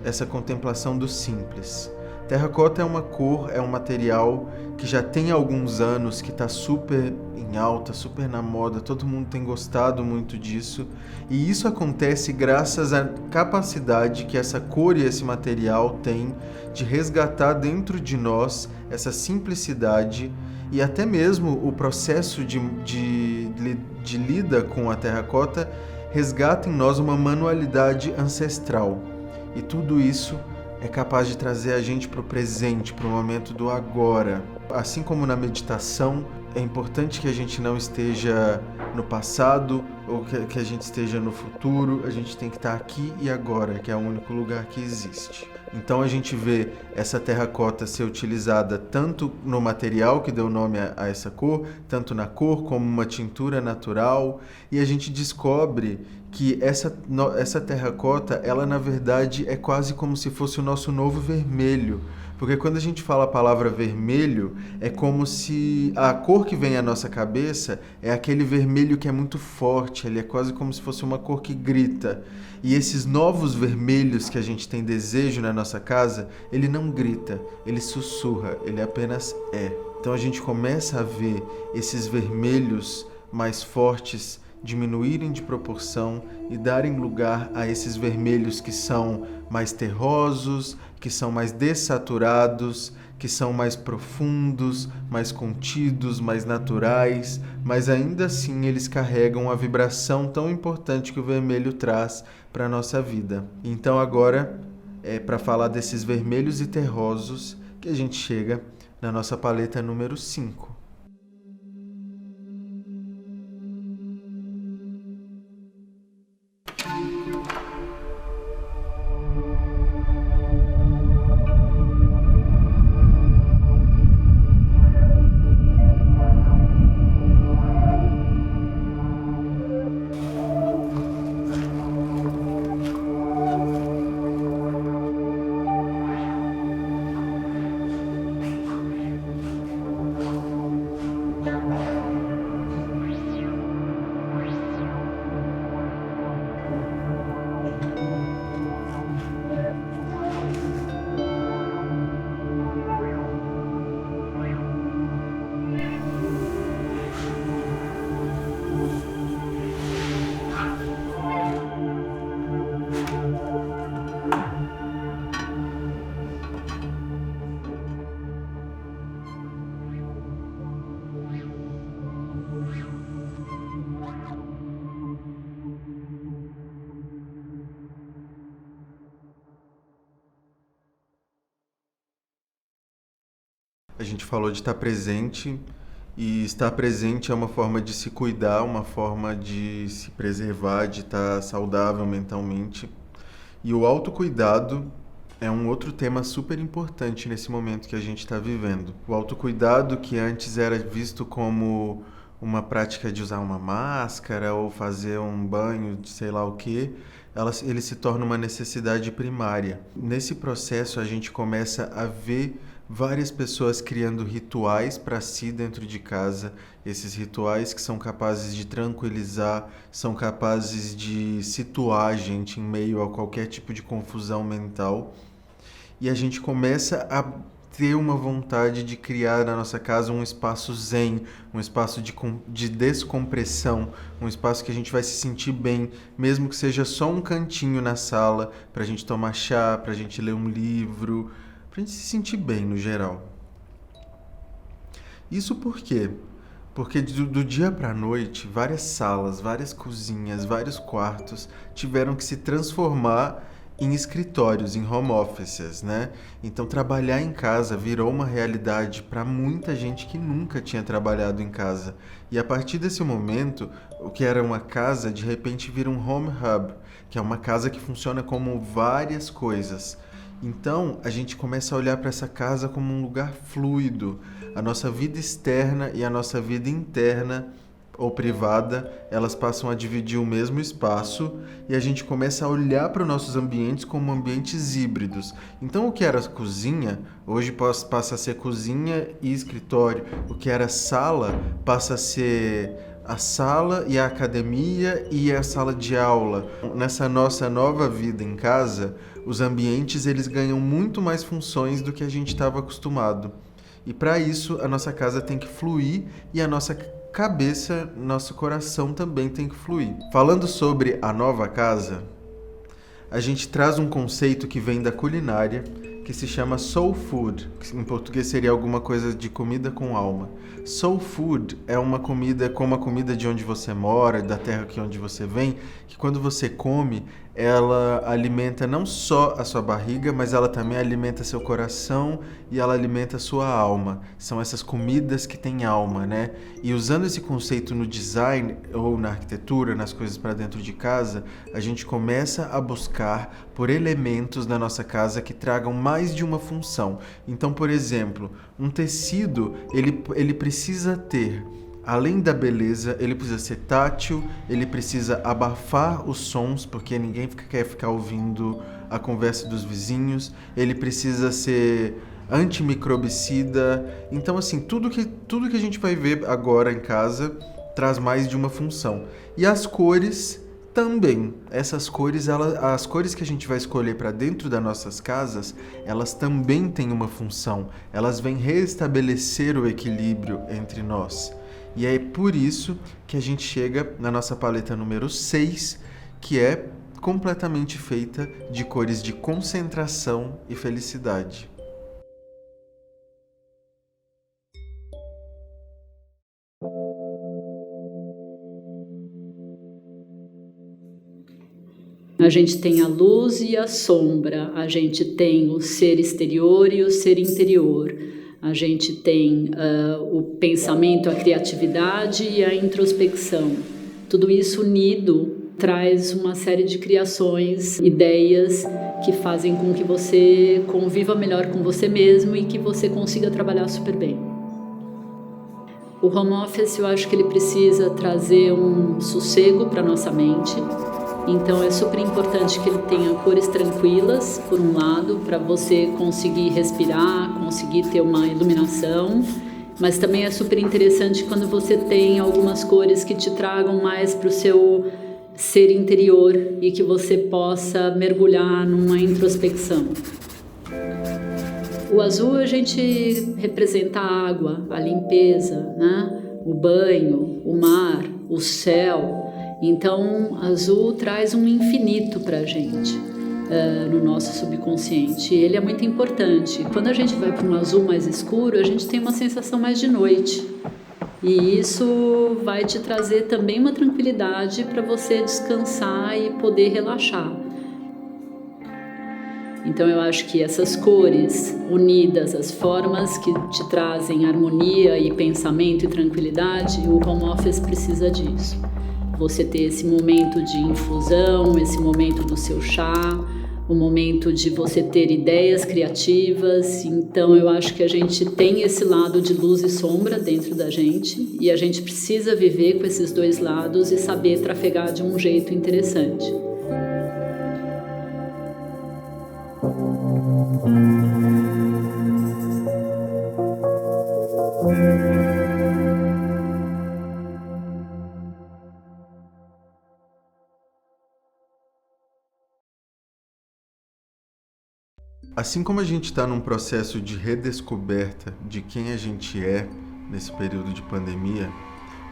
essa contemplação do simples. Terracota é uma cor, é um material que já tem alguns anos, que está super em alta, super na moda, todo mundo tem gostado muito disso, e isso acontece graças à capacidade que essa cor e esse material tem de resgatar dentro de nós essa simplicidade, e até mesmo o processo de lida com a terracota resgata em nós uma manualidade ancestral. E tudo isso é capaz de trazer a gente para o presente, para o momento do agora. Assim como na meditação, é importante que a gente não esteja no passado ou que a gente esteja no futuro. A gente tem que estar aqui e agora, que é o único lugar que existe. Então a gente vê essa terracota ser utilizada tanto no material que deu nome a essa cor, tanto na cor como uma tintura natural, e a gente descobre que essa terracota, ela na verdade é quase como se fosse o nosso novo vermelho, porque quando a gente fala a palavra vermelho, é como se a cor que vem à nossa cabeça é aquele vermelho que é muito forte, ele é quase como se fosse uma cor que grita. E esses novos vermelhos que a gente tem desejo na nossa casa, ele não grita, ele sussurra, ele apenas é. Então a gente começa a ver esses vermelhos mais fortes diminuírem de proporção e darem lugar a esses vermelhos que são mais terrosos, que são mais dessaturados, que são mais profundos, mais contidos, mais naturais, mas ainda assim eles carregam a vibração tão importante que o vermelho traz para a nossa vida. Então agora é para falar desses vermelhos e terrosos que a gente chega na nossa paleta número 5. A gente falou de estar presente, e estar presente é uma forma de se cuidar, uma forma de se preservar, de estar saudável mentalmente. E o autocuidado é um outro tema super importante nesse momento que a gente está vivendo. O autocuidado, que antes era visto como uma prática de usar uma máscara ou fazer um banho de sei lá o quê, ele se torna uma necessidade primária. Nesse processo, a gente começa a ver várias pessoas criando rituais para si dentro de casa, esses rituais que são capazes de tranquilizar, são capazes de situar a gente em meio a qualquer tipo de confusão mental. E a gente começa a ter uma vontade de criar na nossa casa um espaço zen, um espaço de descompressão, um espaço que a gente vai se sentir bem, mesmo que seja só um cantinho na sala, para a gente tomar chá, para a gente ler um livro, para a gente se sentir bem no geral. Isso por quê? Porque do dia para a noite, várias salas, várias cozinhas, vários quartos tiveram que se transformar em escritórios, em home offices, né? Então trabalhar em casa virou uma realidade para muita gente que nunca tinha trabalhado em casa. E a partir desse momento, o que era uma casa, de repente vira um home hub, que é uma casa que funciona como várias coisas. Então a gente começa a olhar para essa casa como um lugar fluido. A nossa vida externa e a nossa vida interna ou privada, elas passam a dividir o mesmo espaço e a gente começa a olhar para os nossos ambientes como ambientes híbridos. Então o que era cozinha, hoje passa a ser cozinha e escritório. O que era sala, passa a ser a sala e a academia e a sala de aula. Nessa nossa nova vida em casa, os ambientes eles ganham muito mais funções do que a gente estava acostumado. E para isso, a nossa casa tem que fluir e a nossa cabeça, nosso coração também tem que fluir. Falando sobre a nova casa, a gente traz um conceito que vem da culinária, que se chama soul food, que em português seria alguma coisa de comida com alma. Soul food é uma comida como a comida de onde você mora, da terra que onde você vem, que quando você come, ela alimenta não só a sua barriga, mas ela também alimenta seu coração e ela alimenta a sua alma. São essas comidas que têm alma, né? E usando esse conceito no design ou na arquitetura, nas coisas para dentro de casa, a gente começa a buscar por elementos na nossa casa que tragam mais de uma função. Então, por exemplo, um tecido, ele precisa ter, além da beleza, ele precisa ser tátil, ele precisa abafar os sons, porque ninguém quer ficar ouvindo a conversa dos vizinhos, ele precisa ser antimicrobicida. Então, assim, tudo que a gente vai ver agora em casa traz mais de uma função. E as cores também. Essas cores, as cores que a gente vai escolher para dentro das nossas casas, elas também têm uma função. Elas vêm restabelecer o equilíbrio entre nós. E é por isso que a gente chega na nossa paleta número 6, que é completamente feita de cores de concentração e felicidade. A gente tem a luz e a sombra, a gente tem o ser exterior e o ser interior. A gente tem o pensamento, a criatividade e a introspecção. Tudo isso unido traz uma série de criações, ideias que fazem com que você conviva melhor com você mesmo e que você consiga trabalhar super bem. O home office, eu acho que ele precisa trazer um sossego para a nossa mente. Então é super importante que ele tenha cores tranquilas, por um lado, para você conseguir respirar, conseguir ter uma iluminação, mas também é super interessante quando você tem algumas cores que te tragam mais para o seu ser interior e que você possa mergulhar numa introspecção. O azul a gente representa a água, a limpeza, né? O banho, o mar, o céu. Então, azul traz um infinito para a gente, no nosso subconsciente. Ele é muito importante. Quando a gente vai para um azul mais escuro, a gente tem uma sensação mais de noite. E isso vai te trazer também uma tranquilidade para você descansar e poder relaxar. Então eu acho que essas cores unidas, as formas que te trazem harmonia e pensamento e tranquilidade, o home office precisa disso. Você ter esse momento de infusão, esse momento do seu chá, o momento de você ter ideias criativas. Então eu acho que a gente tem esse lado de luz e sombra dentro da gente e a gente precisa viver com esses dois lados e saber trafegar de um jeito interessante. Assim como a gente está num processo de redescoberta de quem a gente é nesse período de pandemia,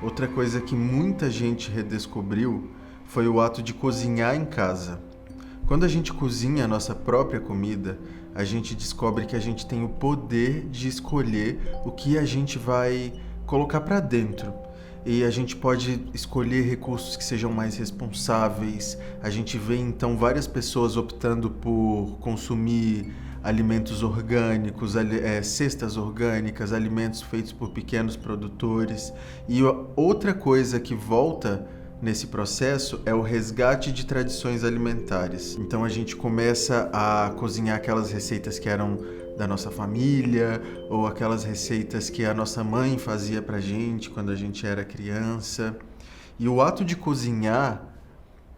outra coisa que muita gente redescobriu foi o ato de cozinhar em casa. Quando a gente cozinha a nossa própria comida, a gente descobre que a gente tem o poder de escolher o que a gente vai colocar para dentro. E a gente pode escolher recursos que sejam mais responsáveis. A gente vê então várias pessoas optando por consumir alimentos orgânicos, cestas orgânicas, alimentos feitos por pequenos produtores. E outra coisa que volta nesse processo é o resgate de tradições alimentares. Então a gente começa a cozinhar aquelas receitas que eram da nossa família, ou aquelas receitas que a nossa mãe fazia pra gente quando a gente era criança. E o ato de cozinhar,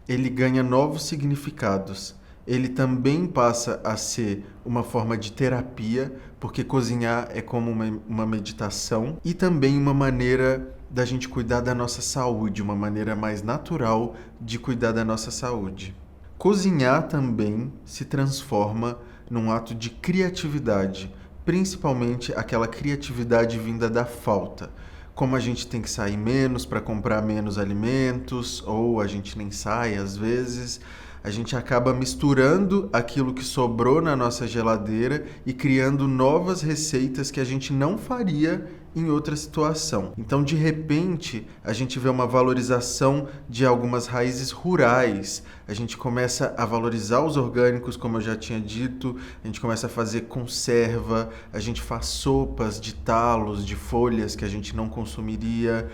ele ganha novos significados. Ele também passa a ser uma forma de terapia, porque cozinhar é como uma meditação, e também uma maneira da gente cuidar da nossa saúde, uma maneira mais natural de cuidar da nossa saúde. Cozinhar também se transforma num ato de criatividade, principalmente aquela criatividade vinda da falta. Como a gente tem que sair menos para comprar menos alimentos, ou a gente nem sai às vezes, a gente acaba misturando aquilo que sobrou na nossa geladeira e criando novas receitas que a gente não faria em outra situação. Então, de repente, a gente vê uma valorização de algumas raízes rurais. A gente começa a valorizar os orgânicos, como eu já tinha dito. A gente começa a fazer conserva. A gente faz sopas de talos, de folhas que a gente não consumiria.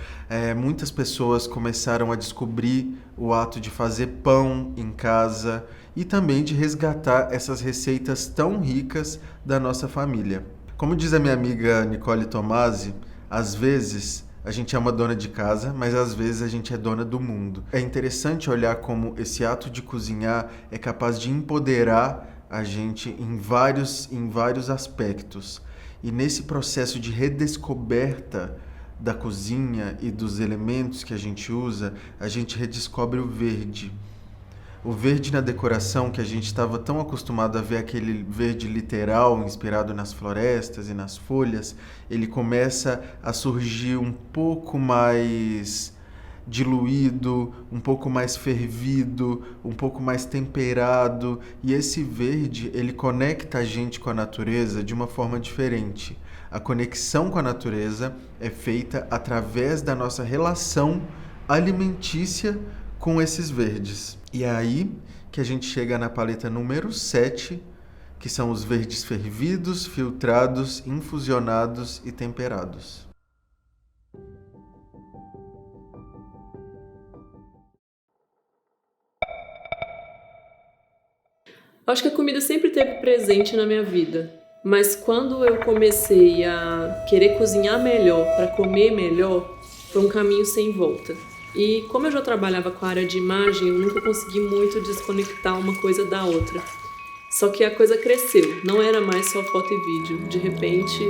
Muitas pessoas começaram a descobrir o ato de fazer pão em casa e também de resgatar essas receitas tão ricas da nossa família. Como diz a minha amiga Nicole Tomasi, às vezes a gente é uma dona de casa, mas às vezes a gente é dona do mundo. É interessante olhar como esse ato de cozinhar é capaz de empoderar a gente em vários aspectos. E nesse processo de redescoberta da cozinha e dos elementos que a gente usa, a gente redescobre o verde. O verde na decoração, que a gente estava tão acostumado a ver aquele verde literal, inspirado nas florestas e nas folhas, ele começa a surgir um pouco mais diluído, um pouco mais fervido, um pouco mais temperado. E esse verde, ele conecta a gente com a natureza de uma forma diferente. A conexão com a natureza é feita através da nossa relação alimentícia com esses verdes. E é aí que a gente chega na paleta número 7, que são os verdes fervidos, filtrados, infusionados e temperados. Acho que a comida sempre esteve presente na minha vida, mas quando eu comecei a querer cozinhar melhor, para comer melhor, foi um caminho sem volta. E como eu já trabalhava com a área de imagem, eu nunca consegui muito desconectar uma coisa da outra. Só que a coisa cresceu, não era mais só foto e vídeo. De repente,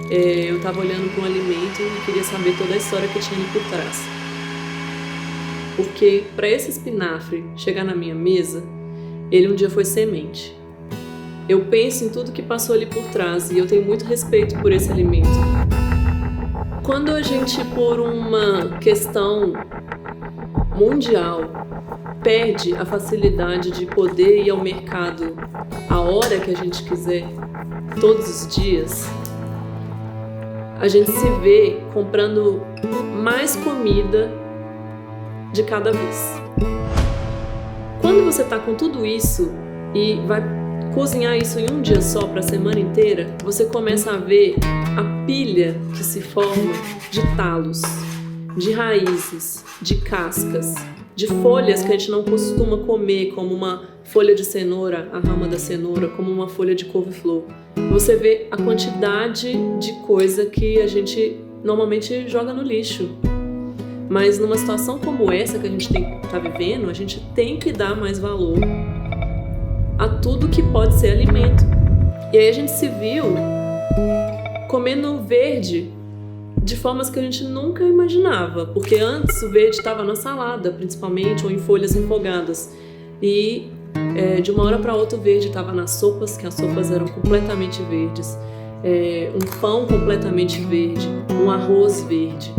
eu estava olhando para um alimento e queria saber toda a história que tinha ali por trás. Porque para esse espinafre chegar na minha mesa, ele um dia foi semente. Eu penso em tudo que passou ali por trás e eu tenho muito respeito por esse alimento. Quando a gente, por uma questão mundial, perde a facilidade de poder ir ao mercado a hora que a gente quiser, todos os dias, a gente se vê comprando mais comida de cada vez. Quando você está com tudo isso e vai cozinhar isso em um dia só para a semana inteira, você começa a ver a pilha que se forma de talos, de raízes, de cascas, de folhas que a gente não costuma comer, como uma folha de cenoura, a rama da cenoura, como uma folha de couve-flor. Você vê a quantidade de coisa que a gente normalmente joga no lixo. Mas numa situação como essa que a gente está vivendo, a gente tem que dar mais valor a tudo que pode ser alimento. E aí a gente se viu comendo verde de formas que a gente nunca imaginava, porque antes o verde estava na salada, principalmente, ou em folhas refogadas. E de uma hora para outra o verde estava nas sopas, que as sopas eram completamente verdes. Um pão completamente verde, um arroz verde.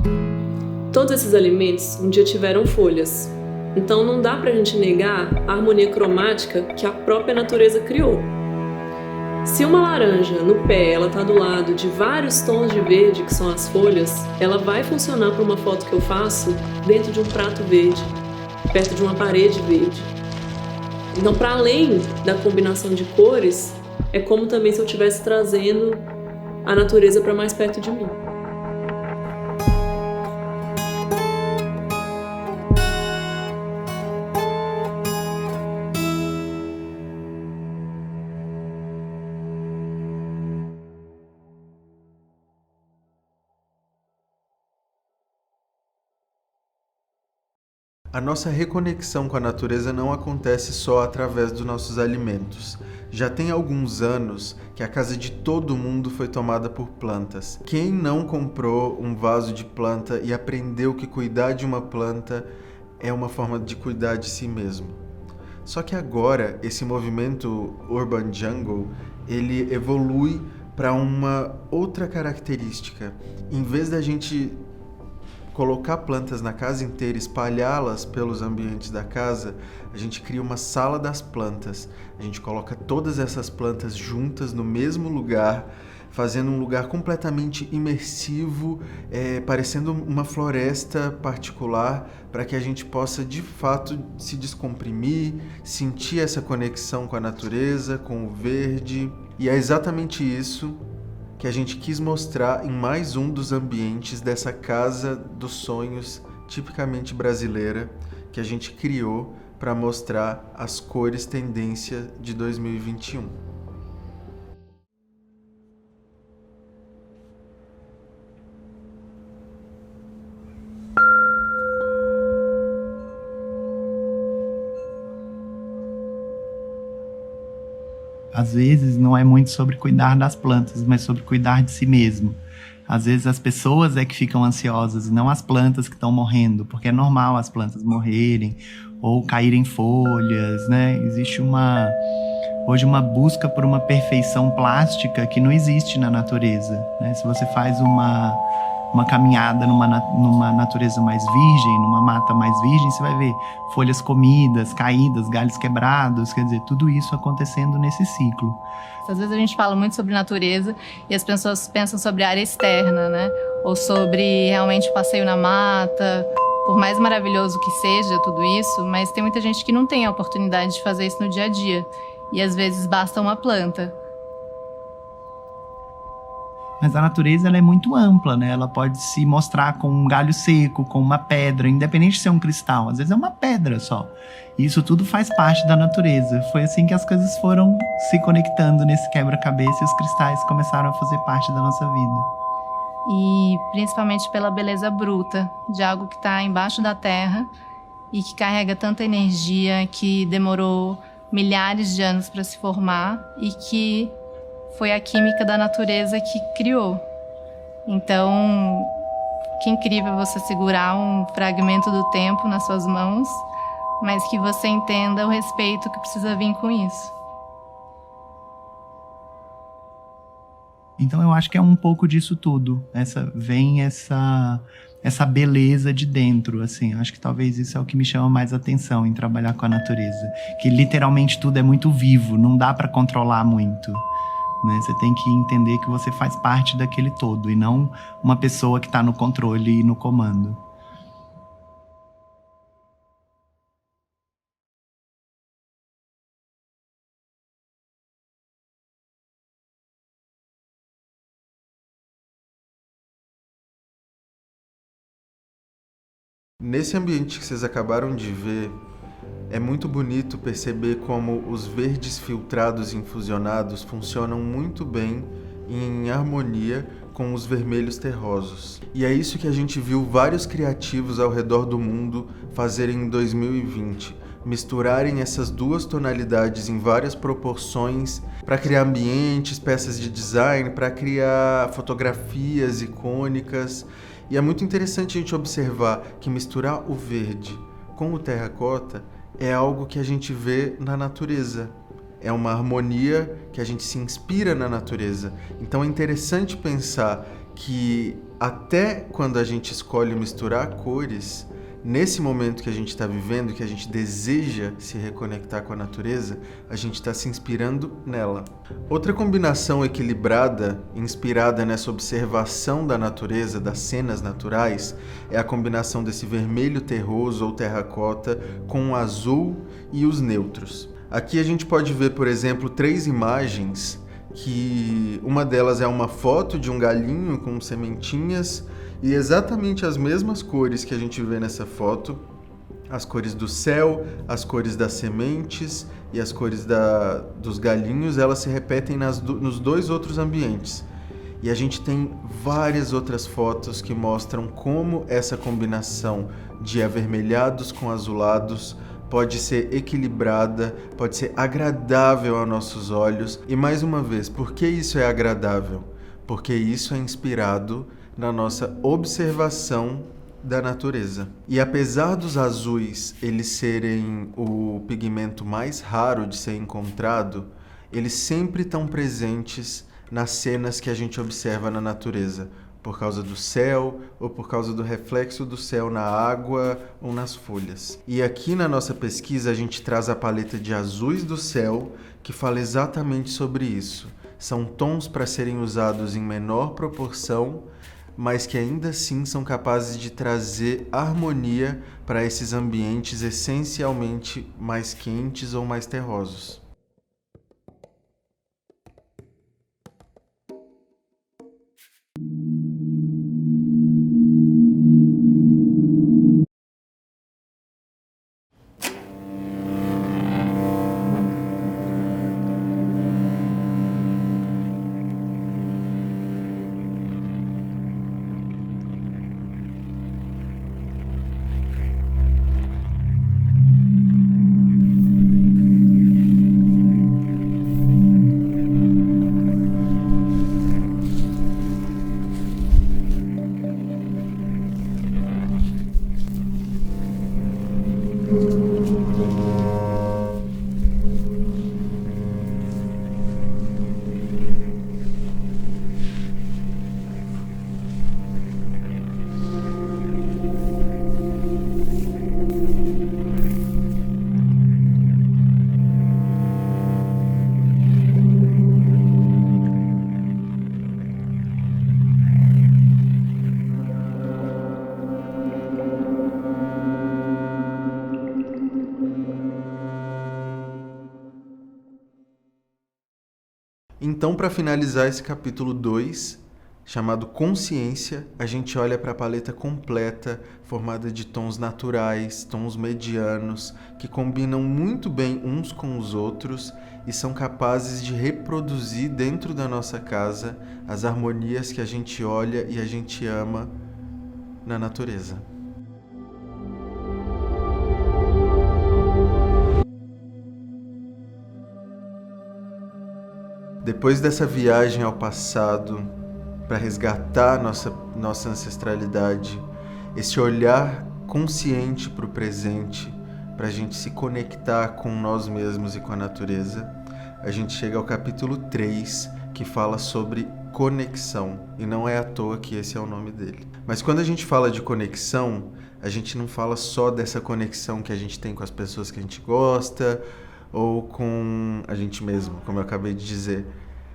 Todos esses alimentos um dia tiveram folhas. Então não dá pra gente negar a harmonia cromática que a própria natureza criou. Se uma laranja no pé, ela tá do lado de vários tons de verde, que são as folhas, ela vai funcionar para uma foto que eu faço dentro de um prato verde, perto de uma parede verde. Então, para além da combinação de cores, é como também se eu estivesse trazendo a natureza para mais perto de mim. A nossa reconexão com a natureza não acontece só através dos nossos alimentos. Já tem alguns anos que a casa de todo mundo foi tomada por plantas. Quem não comprou um vaso de planta e aprendeu que cuidar de uma planta é uma forma de cuidar de si mesmo? Só que agora, esse movimento Urban Jungle, ele evolui para uma outra característica. Em vez da gente colocar plantas na casa inteira, espalhá-las pelos ambientes da casa, a gente cria uma sala das plantas. A gente coloca todas essas plantas juntas no mesmo lugar, fazendo um lugar completamente imersivo, parecendo uma floresta particular, para que a gente possa, de fato, se descomprimir, sentir essa conexão com a natureza, com o verde. E é exatamente isso que a gente quis mostrar em mais um dos ambientes dessa casa dos sonhos tipicamente brasileira que a gente criou para mostrar as cores tendência de 2021. Às vezes não é muito sobre cuidar das plantas, mas sobre cuidar de si mesmo. Às vezes as pessoas é que ficam ansiosas e não as plantas que estão morrendo, porque é normal as plantas morrerem ou caírem folhas, né? Existe hoje uma busca por uma perfeição plástica que não existe na natureza, né? Se você faz uma caminhada numa natureza mais virgem, numa mata mais virgem, você vai ver folhas comidas, caídas, galhos quebrados, quer dizer, tudo isso acontecendo nesse ciclo. Às vezes a gente fala muito sobre natureza e as pessoas pensam sobre a área externa, né? Ou sobre realmente o passeio na mata, por mais maravilhoso que seja tudo isso, mas tem muita gente que não tem a oportunidade de fazer isso no dia a dia. E às vezes basta uma planta. Mas a natureza ela é muito ampla, né? Ela pode se mostrar com um galho seco, com uma pedra, independente de ser um cristal. Às vezes é uma pedra só. E isso tudo faz parte da natureza. Foi assim que as coisas foram se conectando nesse quebra-cabeça e os cristais começaram a fazer parte da nossa vida. E principalmente pela beleza bruta de algo que está embaixo da terra e que carrega tanta energia, que demorou milhares de anos para se formar e que foi a química da natureza que criou. Então, que incrível você segurar um fragmento do tempo nas suas mãos, mas que você entenda o respeito que precisa vir com isso. Então eu acho que é um pouco disso tudo. Essa beleza de dentro, assim. Acho que talvez isso é o que me chama mais atenção em trabalhar com a natureza. Que literalmente tudo é muito vivo, não dá para controlar muito. Né? Você tem que entender que você faz parte daquele todo e não uma pessoa que está no controle e no comando. Nesse ambiente que vocês acabaram de ver, é muito bonito perceber como os verdes filtrados e infusionados funcionam muito bem em harmonia com os vermelhos terrosos. E é isso que a gente viu vários criativos ao redor do mundo fazerem em 2020, misturarem essas duas tonalidades em várias proporções para criar ambientes, peças de design, para criar fotografias icônicas. E é muito interessante a gente observar que misturar o verde com o terracota é algo que a gente vê na natureza. É uma harmonia que a gente se inspira na natureza. Então é interessante pensar que até quando a gente escolhe misturar cores, nesse momento que a gente está vivendo, que a gente deseja se reconectar com a natureza, a gente está se inspirando nela. Outra combinação equilibrada, inspirada nessa observação da natureza, das cenas naturais, é a combinação desse vermelho terroso ou terracota com o azul e os neutros. Aqui a gente pode ver, por exemplo, 3 imagens, que uma delas é uma foto de um galinho com sementinhas e exatamente as mesmas cores que a gente vê nessa foto, as cores do céu, as cores das sementes e as cores dos galinhos, elas se repetem nos 2 outros ambientes. E a gente tem várias outras fotos que mostram como essa combinação de avermelhados com azulados pode ser equilibrada, pode ser agradável aos nossos olhos. E mais uma vez, por que isso é agradável? Porque isso é inspirado na nossa observação da natureza. E apesar dos azuis eles serem o pigmento mais raro de ser encontrado, eles sempre estão presentes nas cenas que a gente observa na natureza, por causa do céu ou por causa do reflexo do céu na água ou nas folhas. E aqui na nossa pesquisa a gente traz a paleta de azuis do céu que fala exatamente sobre isso. São tons para serem usados em menor proporção, mas que ainda assim são capazes de trazer harmonia para esses ambientes essencialmente mais quentes ou mais terrosos. Então, para finalizar esse capítulo 2, chamado Consciência, a gente olha para a paleta completa, formada de tons naturais, tons medianos, que combinam muito bem uns com os outros e são capazes de reproduzir dentro da nossa casa as harmonias que a gente olha e a gente ama na natureza. Depois dessa viagem ao passado, para resgatar nossa ancestralidade, esse olhar consciente para o presente, para a gente se conectar com nós mesmos e com a natureza, a gente chega ao capítulo 3, que fala sobre conexão. E não é à toa que esse é o nome dele. Mas quando a gente fala de conexão, a gente não fala só dessa conexão que a gente tem com as pessoas que a gente gosta, ou com a gente mesmo, como eu acabei de dizer.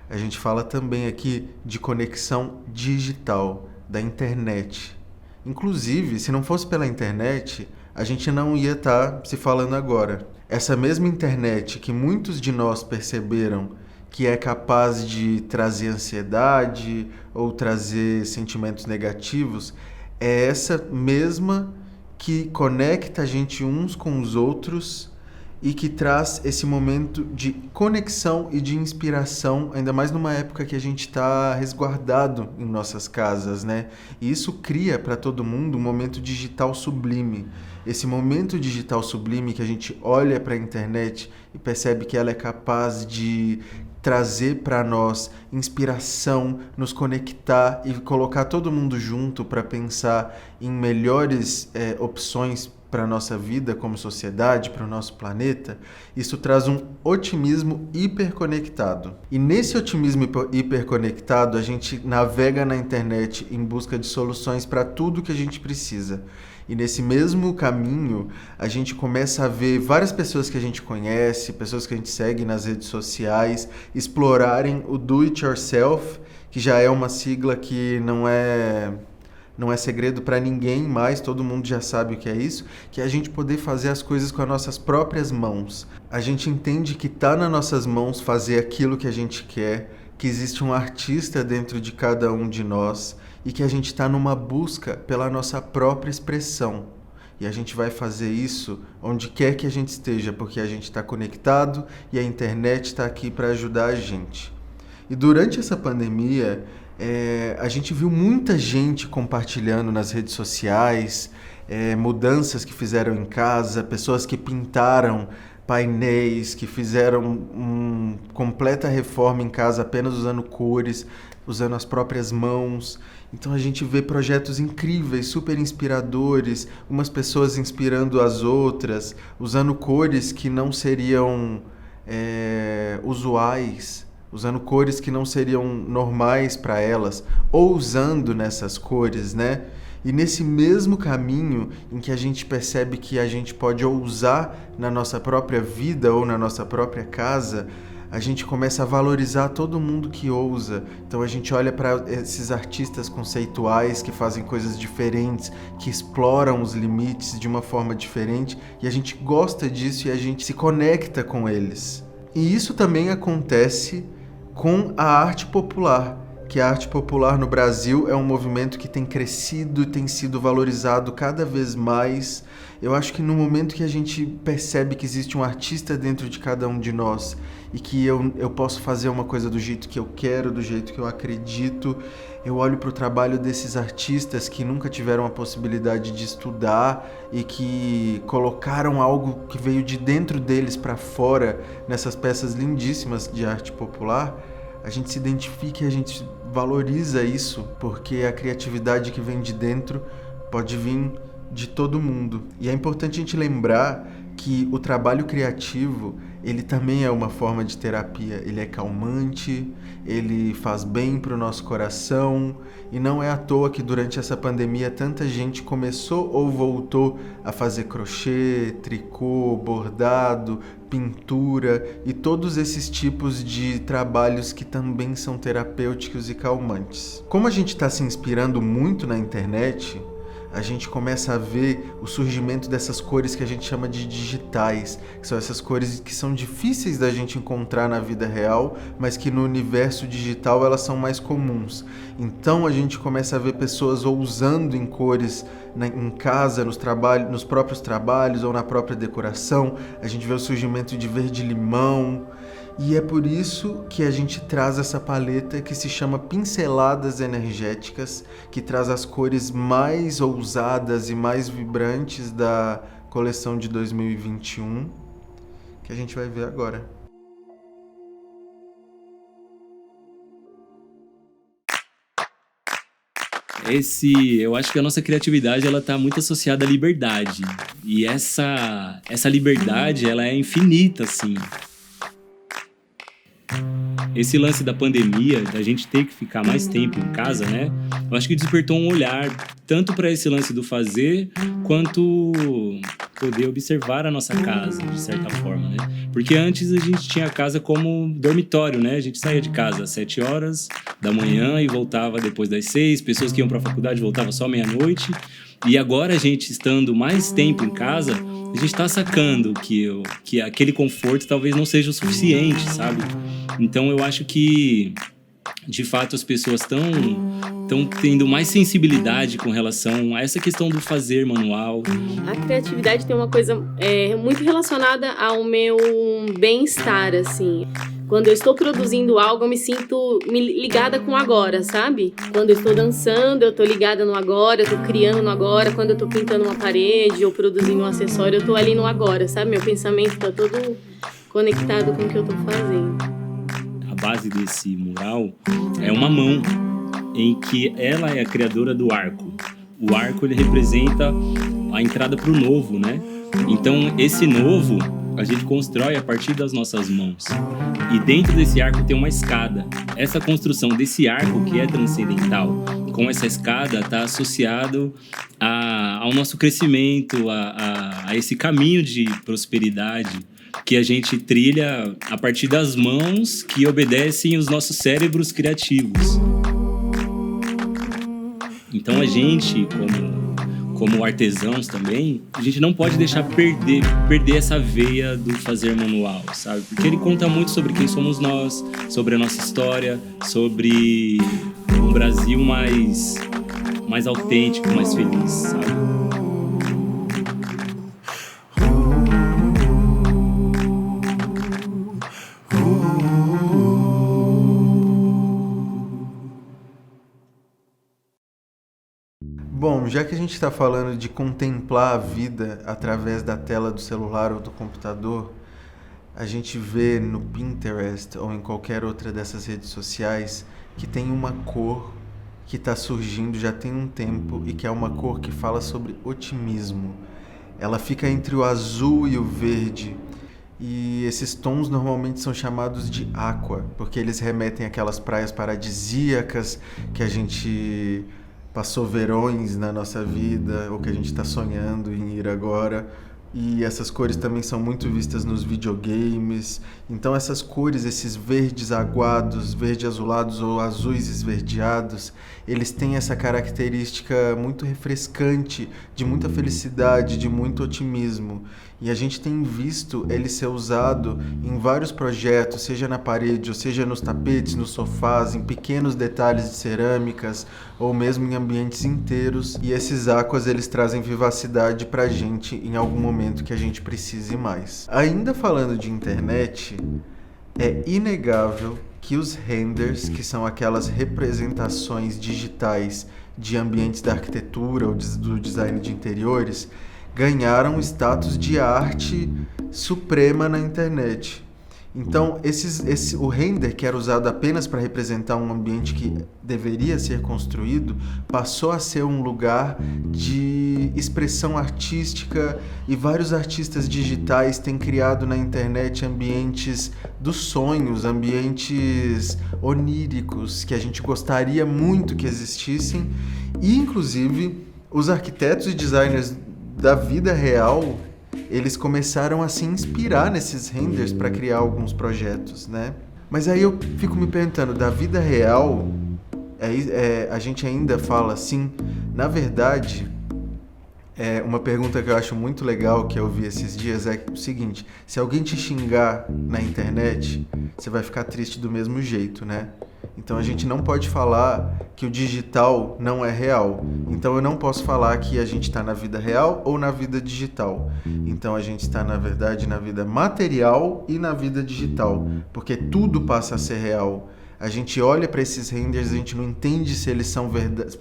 A gente fala também aqui de conexão digital, da internet. Inclusive, se não fosse pela internet, a gente não ia estar se falando agora. Essa mesma internet que muitos de nós perceberam que é capaz de trazer ansiedade ou trazer sentimentos negativos, é essa mesma que conecta a gente uns com os outros e que traz esse momento de conexão e de inspiração, ainda mais numa época que a gente está resguardado em nossas casas, né? E isso cria para todo mundo um momento digital sublime. Esse momento digital sublime que a gente olha para a internet e percebe que ela é capaz de trazer para nós inspiração, nos conectar e colocar todo mundo junto para pensar em melhores opções para a nossa vida como sociedade, para o nosso planeta. Isso traz um otimismo hiperconectado. E nesse otimismo hiperconectado, a gente navega na internet em busca de soluções para tudo que a gente precisa. E nesse mesmo caminho, a gente começa a ver várias pessoas que a gente conhece, pessoas que a gente segue nas redes sociais, explorarem o do it yourself, que já é uma sigla que não é segredo para ninguém mais, todo mundo já sabe o que é isso, que é a gente poder fazer as coisas com as nossas próprias mãos. A gente entende que está nas nossas mãos fazer aquilo que a gente quer, que existe um artista dentro de cada um de nós e que a gente está numa busca pela nossa própria expressão. E a gente vai fazer isso onde quer que a gente esteja, porque a gente está conectado e a internet está aqui para ajudar a gente. E durante essa pandemia, a gente viu muita gente compartilhando nas redes sociais, mudanças que fizeram em casa, pessoas que pintaram painéis, que fizeram uma completa reforma em casa apenas usando cores, usando as próprias mãos. Então a gente vê projetos incríveis, super inspiradores, umas pessoas inspirando as outras, usando cores que não seriam usuais, usando cores que não seriam normais para elas, ou usando nessas cores, né? E nesse mesmo caminho em que a gente percebe que a gente pode usar na nossa própria vida ou na nossa própria casa, a gente começa a valorizar todo mundo que ousa. Então a gente olha para esses artistas conceituais que fazem coisas diferentes, que exploram os limites de uma forma diferente, e a gente gosta disso e a gente se conecta com eles. E isso também acontece com a arte popular, que a arte popular no Brasil é um movimento que tem crescido e tem sido valorizado cada vez mais. Eu acho que no momento que a gente percebe que existe um artista dentro de cada um de nós e que eu posso fazer uma coisa do jeito que eu quero, do jeito que eu acredito, eu olho para o trabalho desses artistas que nunca tiveram a possibilidade de estudar e que colocaram algo que veio de dentro deles para fora nessas peças lindíssimas de arte popular. A gente se identifica e a gente valoriza isso, porque a criatividade que vem de dentro pode vir de todo mundo. E é importante a gente lembrar que o trabalho criativo, ele também é uma forma de terapia. Ele é calmante, ele faz bem para o nosso coração, e não é à toa que durante essa pandemia tanta gente começou ou voltou a fazer crochê, tricô, bordado, pintura e todos esses tipos de trabalhos que também são terapêuticos e calmantes. Como a gente está se inspirando muito na internet, a gente começa a ver o surgimento dessas cores que a gente chama de digitais, que são essas cores que são difíceis da gente encontrar na vida real, mas que no universo digital elas são mais comuns. Então a gente começa a ver pessoas usando em cores em casa, nos próprios trabalhos ou na própria decoração. A gente vê o surgimento de verde-limão. E é por isso que a gente traz essa paleta que se chama Pinceladas Energéticas, que traz as cores mais ousadas e mais vibrantes da coleção de 2021, que a gente vai ver agora. Eu acho que a nossa criatividade ela está muito associada à liberdade. E essa liberdade ela é infinita, assim. Esse lance da pandemia, da gente ter que ficar mais tempo em casa, né? Eu acho que despertou um olhar tanto para esse lance do fazer, quanto poder observar a nossa casa, de certa forma, né? Porque antes a gente tinha a casa como dormitório, né? A gente saía de casa às 7 horas da manhã e voltava depois das 6. Pessoas que iam para a faculdade voltavam só meia-noite. E agora a gente estando mais tempo em casa, a gente está sacando que aquele conforto talvez não seja o suficiente, sabe? Então eu acho que de fato as pessoas estão tendo mais sensibilidade com relação a essa questão do fazer manual. A criatividade tem uma coisa muito relacionada ao meu bem-estar, assim. Quando eu estou produzindo algo, eu me sinto ligada com o agora, sabe? Quando eu estou dançando, eu estou ligada no agora, eu estou criando no agora. Quando eu estou pintando uma parede ou produzindo um acessório, eu estou ali no agora, sabe? Meu pensamento está todo conectado com o que eu estou fazendo. A base desse mural é uma mão, em que ela é a criadora do arco. O arco, ele representa a entrada para o novo, né? Então, esse novo a gente constrói a partir das nossas mãos. E dentro desse arco tem uma escada. Essa construção desse arco, que é transcendental, com essa escada, está associado ao nosso crescimento, a esse caminho de prosperidade que a gente trilha a partir das mãos que obedecem os nossos cérebros criativos. Então a gente, como artesãos também, a gente não pode deixar perder essa veia do fazer manual, sabe? Porque ele conta muito sobre quem somos nós, sobre a nossa história, sobre um Brasil mais autêntico, mais feliz, sabe? Bom, já que a gente está falando de contemplar a vida através da tela do celular ou do computador, a gente vê no Pinterest ou em qualquer outra dessas redes sociais que tem uma cor que está surgindo já tem um tempo e que é uma cor que fala sobre otimismo. Ela fica entre o azul e o verde e esses tons normalmente são chamados de aqua, porque eles remetem àquelas praias paradisíacas que a gente passou verões na nossa vida, ou que a gente está sonhando em ir agora. E essas cores também são muito vistas nos videogames. Então essas cores, esses verdes aguados, verde azulados ou azuis esverdeados, eles têm essa característica muito refrescante, de muita felicidade, de muito otimismo. E a gente tem visto ele ser usado em vários projetos, seja na parede, ou seja nos tapetes, nos sofás, em pequenos detalhes de cerâmicas, ou mesmo em ambientes inteiros. E esses aquas, eles trazem vivacidade pra gente em algum momento que a gente precise mais. Ainda falando de internet, é inegável que os renders, que são aquelas representações digitais de ambientes da arquitetura ou do design de interiores, ganharam o status de arte suprema na internet. Então, o render, que era usado apenas para representar um ambiente que deveria ser construído, passou a ser um lugar de expressão artística, e vários artistas digitais têm criado na internet ambientes dos sonhos, ambientes oníricos, que a gente gostaria muito que existissem, e inclusive os arquitetos e designers da vida real, eles começaram a se inspirar nesses renders para criar alguns projetos, né? Mas aí eu fico me perguntando, da vida real, a gente ainda fala assim? Na verdade, uma pergunta que eu acho muito legal que eu vi esses dias é o seguinte: se alguém te xingar na internet, você vai ficar triste do mesmo jeito, né? Então a gente não pode falar que o digital não é real. Então eu não posso falar que a gente está na vida real ou na vida digital. Então a gente está, na verdade, na vida material e na vida digital, porque tudo passa a ser real. A gente olha para esses renders, a gente não entende se eles são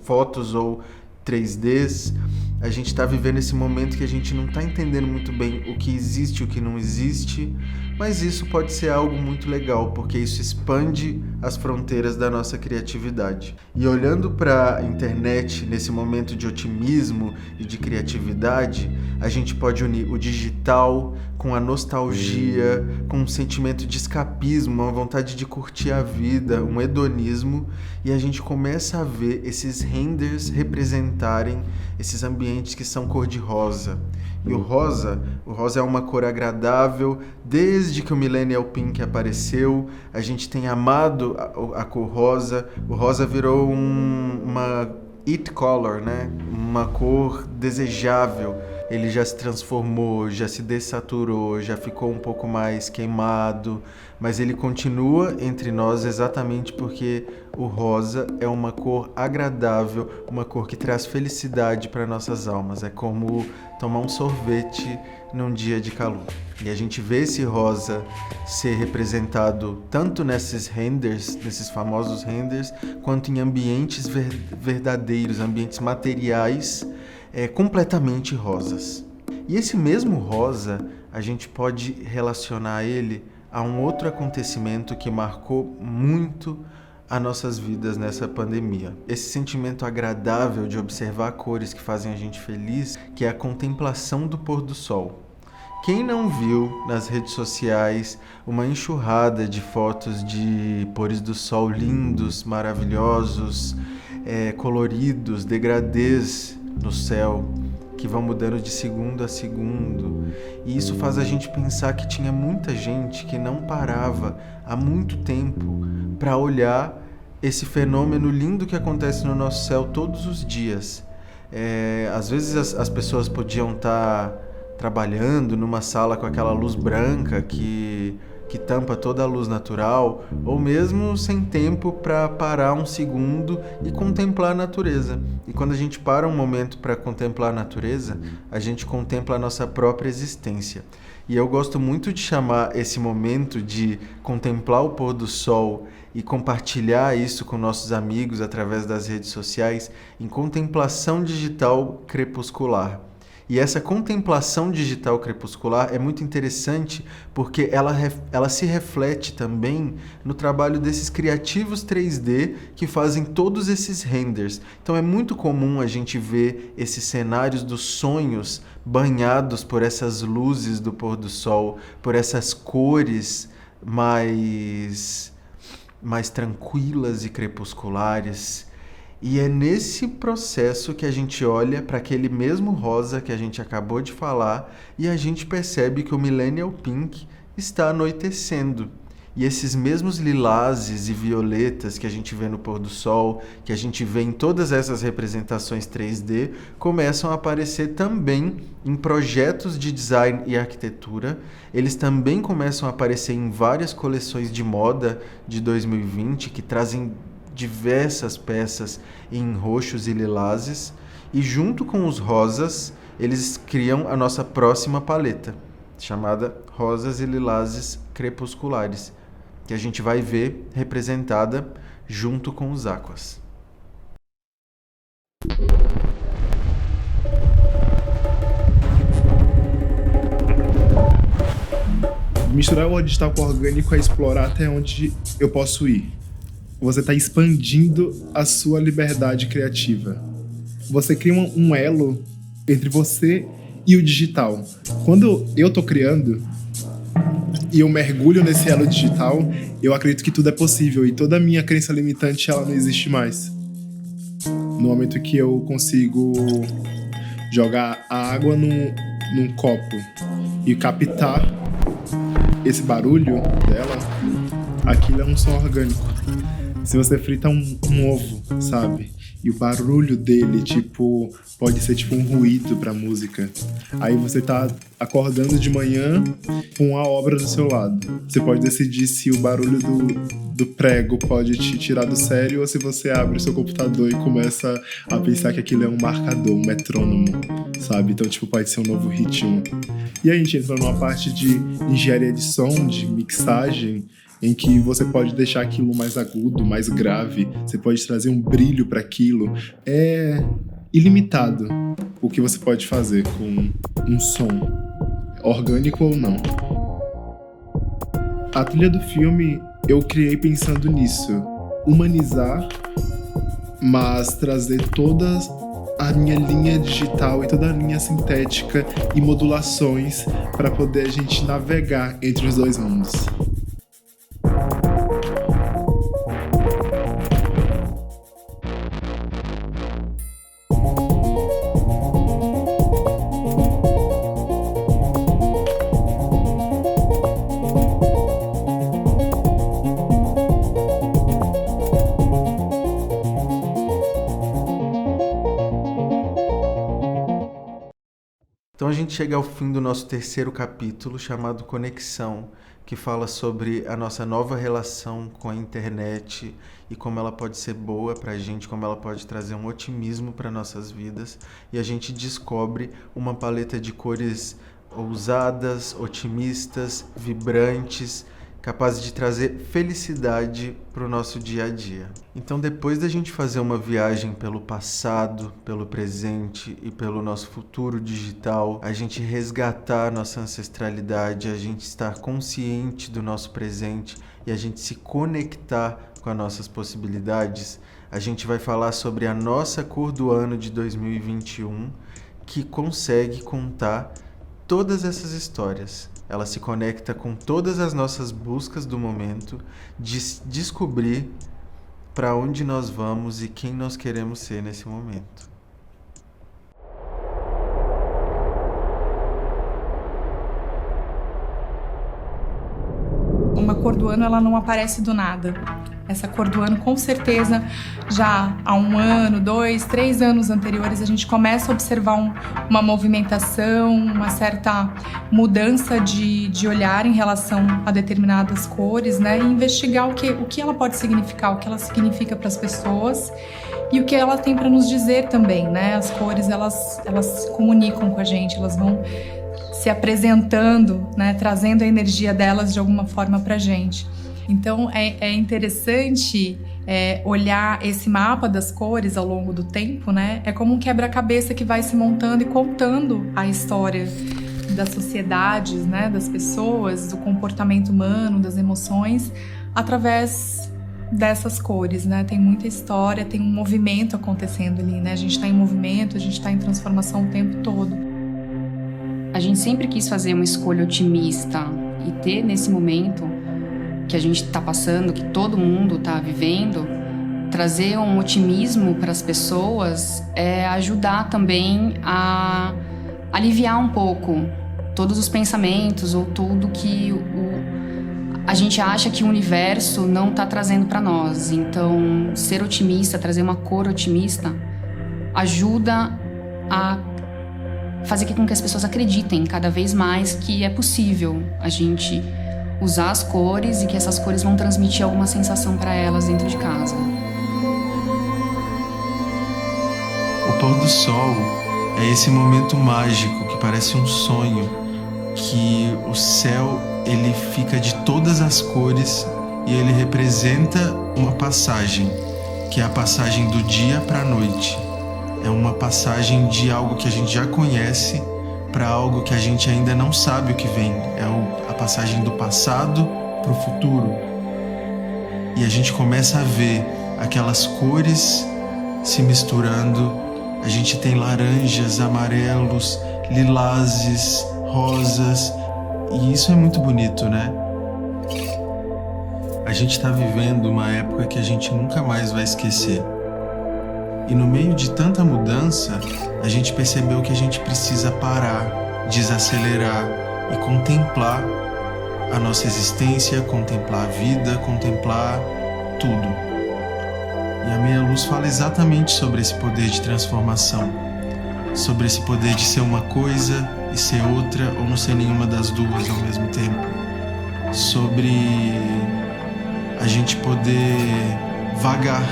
fotos ou 3Ds. A gente está vivendo esse momento que a gente não está entendendo muito bem o que existe e o que não existe, mas isso pode ser algo muito legal, porque isso expande as fronteiras da nossa criatividade. E olhando para a internet nesse momento de otimismo e de criatividade, a gente pode unir o digital com a nostalgia, com um sentimento de escapismo, uma vontade de curtir a vida, um hedonismo, e a gente começa a ver esses renders representarem esses ambientes que são cor-de-rosa. E o rosa é uma cor agradável. Desde que o Millennial Pink apareceu, a gente tem amado a cor rosa. O rosa virou uma it color, né? Uma cor desejável. ele já se transformou, já se dessaturou, já ficou um pouco mais queimado, mas ele continua entre nós exatamente porque o rosa é uma cor agradável, uma cor que traz felicidade para nossas almas. É como tomar um sorvete num dia de calor. E a gente vê esse rosa ser representado tanto nesses renders, nesses famosos renders, quanto em ambientes verdadeiros, ambientes materiais, completamente rosas. E esse mesmo rosa, a gente pode relacionar ele a um outro acontecimento que marcou muito as nossas vidas nessa pandemia. Esse sentimento agradável de observar cores que fazem a gente feliz, que é a contemplação do pôr do sol. Quem não viu nas redes sociais uma enxurrada de fotos de pôres do sol lindos, maravilhosos, coloridos, degradês no céu, que vão mudando de segundo a segundo. E isso faz a gente pensar que tinha muita gente que não parava há muito tempo para olhar esse fenômeno lindo que acontece no nosso céu todos os dias. Às vezes as pessoas podiam estar trabalhando numa sala com aquela luz branca que tampa toda a luz natural, ou mesmo sem tempo para parar um segundo e contemplar a natureza. E quando a gente para um momento para contemplar a natureza, a gente contempla a nossa própria existência. E eu gosto muito de chamar esse momento de contemplar o pôr do sol e compartilhar isso com nossos amigos através das redes sociais em contemplação digital crepuscular. E essa contemplação digital crepuscular é muito interessante porque ela se reflete também no trabalho desses criativos 3D que fazem todos esses renders. Então é muito comum a gente ver esses cenários dos sonhos banhados por essas luzes do pôr do sol, por essas cores mais tranquilas e crepusculares. E é nesse processo que a gente olha para aquele mesmo rosa que a gente acabou de falar e a gente percebe que o Millennial Pink está anoitecendo. E esses mesmos lilazes e violetas que a gente vê no pôr do sol, que a gente vê em todas essas representações 3D, começam a aparecer também em projetos de design e arquitetura. Eles também começam a aparecer em várias coleções de moda de 2020 que trazem diversas peças em roxos e lilazes, e junto com os rosas eles criam a nossa próxima paleta, chamada Rosas e Lilazes Crepusculares, que a gente vai ver representada junto com os aquas. Misturar o digital com o orgânico é explorar até onde eu posso ir. Você está expandindo a sua liberdade criativa. Você cria um elo entre você e o digital. Quando eu estou criando e eu mergulho nesse elo digital, eu acredito que tudo é possível e toda a minha crença limitante ela não existe mais. No momento que eu consigo jogar a água num copo e captar esse barulho dela, aquilo é um som orgânico. Se você frita um ovo, sabe? E o barulho dele, pode ser um ruído pra música. Aí você tá acordando de manhã com a obra do seu lado. Você pode decidir se o barulho do prego pode te tirar do sério ou se você abre o seu computador e começa a pensar que aquilo é um marcador, um metrônomo, sabe? Então, pode ser um novo ritmo. E aí a gente entra numa parte de engenharia de som, de mixagem, em que você pode deixar aquilo mais agudo, mais grave, você pode trazer um brilho para aquilo. É ilimitado o que você pode fazer com um som, orgânico ou não. A trilha do filme eu criei pensando nisso, humanizar, mas trazer toda a minha linha digital e toda a linha sintética e modulações para poder a gente navegar entre os dois mundos. Então a gente chega ao fim do nosso terceiro capítulo, chamado Conexão, que fala sobre a nossa nova relação com a internet e como ela pode ser boa para a gente, como ela pode trazer um otimismo para nossas vidas. E a gente descobre uma paleta de cores ousadas, otimistas, vibrantes, capazes de trazer felicidade para o nosso dia a dia. Então, depois da gente fazer uma viagem pelo passado, pelo presente e pelo nosso futuro digital, a gente resgatar nossa ancestralidade, a gente estar consciente do nosso presente e a gente se conectar com as nossas possibilidades, a gente vai falar sobre a nossa cor do ano de 2021, que consegue contar todas essas histórias. Ela se conecta com todas as nossas buscas do momento, de descobrir para onde nós vamos e quem nós queremos ser nesse momento. Uma cor do ano, ela não aparece do nada. Essa cor do ano, com certeza, já há 1 ano, 2, 3 anos anteriores, a gente começa a observar uma movimentação, uma certa mudança de olhar em relação a determinadas cores, né? E investigar o que ela pode significar, o que ela significa para as pessoas e o que ela tem para nos dizer também, né? As cores, elas comunicam com a gente, elas vão se apresentando, né? Trazendo a energia delas de alguma forma para a gente. Então é interessante olhar esse mapa das cores ao longo do tempo, né? É como um quebra-cabeça que vai se montando e contando a história das sociedades, né? Das pessoas, do comportamento humano, das emoções, através dessas cores, né? Tem muita história, tem um movimento acontecendo ali, né? A gente está em movimento, a gente está em transformação o tempo todo. A gente sempre quis fazer uma escolha otimista e ter nesse momento que a gente está passando, que todo mundo está vivendo, trazer um otimismo para as pessoas é ajudar também a aliviar um pouco todos os pensamentos ou tudo que a gente acha que o universo não está trazendo para nós. Então, ser otimista, trazer uma cor otimista, ajuda a fazer com que as pessoas acreditem cada vez mais que é possível a gente usar as cores e que essas cores vão transmitir alguma sensação para elas dentro de casa. O pôr do sol é esse momento mágico que parece um sonho, que o céu ele fica de todas as cores e ele representa uma passagem, que é a passagem do dia para a noite. É uma passagem de algo que a gente já conhece para algo que a gente ainda não sabe o que vem. É a passagem do passado para o futuro. E a gente começa a ver aquelas cores se misturando. A gente tem laranjas, amarelos, lilazes, rosas. E isso é muito bonito, né? A gente está vivendo uma época que a gente nunca mais vai esquecer. E no meio de tanta mudança, a gente percebeu que a gente precisa parar, desacelerar e contemplar a nossa existência, contemplar a vida, contemplar tudo. E a Meia Luz fala exatamente sobre esse poder de transformação, sobre esse poder de ser uma coisa e ser outra ou não ser nenhuma das duas ao mesmo tempo, sobre a gente poder vagar.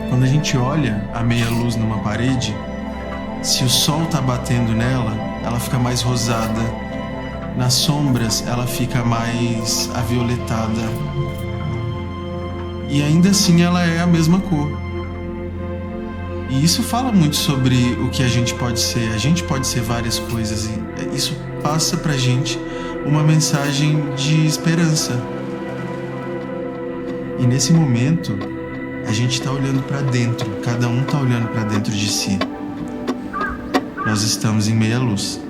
Quando a gente olha a meia luz numa parede, se o sol tá batendo nela, ela fica mais rosada. Nas sombras, ela fica mais avioletada. E ainda assim ela é a mesma cor. E isso fala muito sobre o que a gente pode ser. A gente pode ser várias coisas e isso passa pra gente uma mensagem de esperança. E nesse momento, a gente está olhando para dentro, cada um está olhando para dentro de si. Nós estamos em meia luz.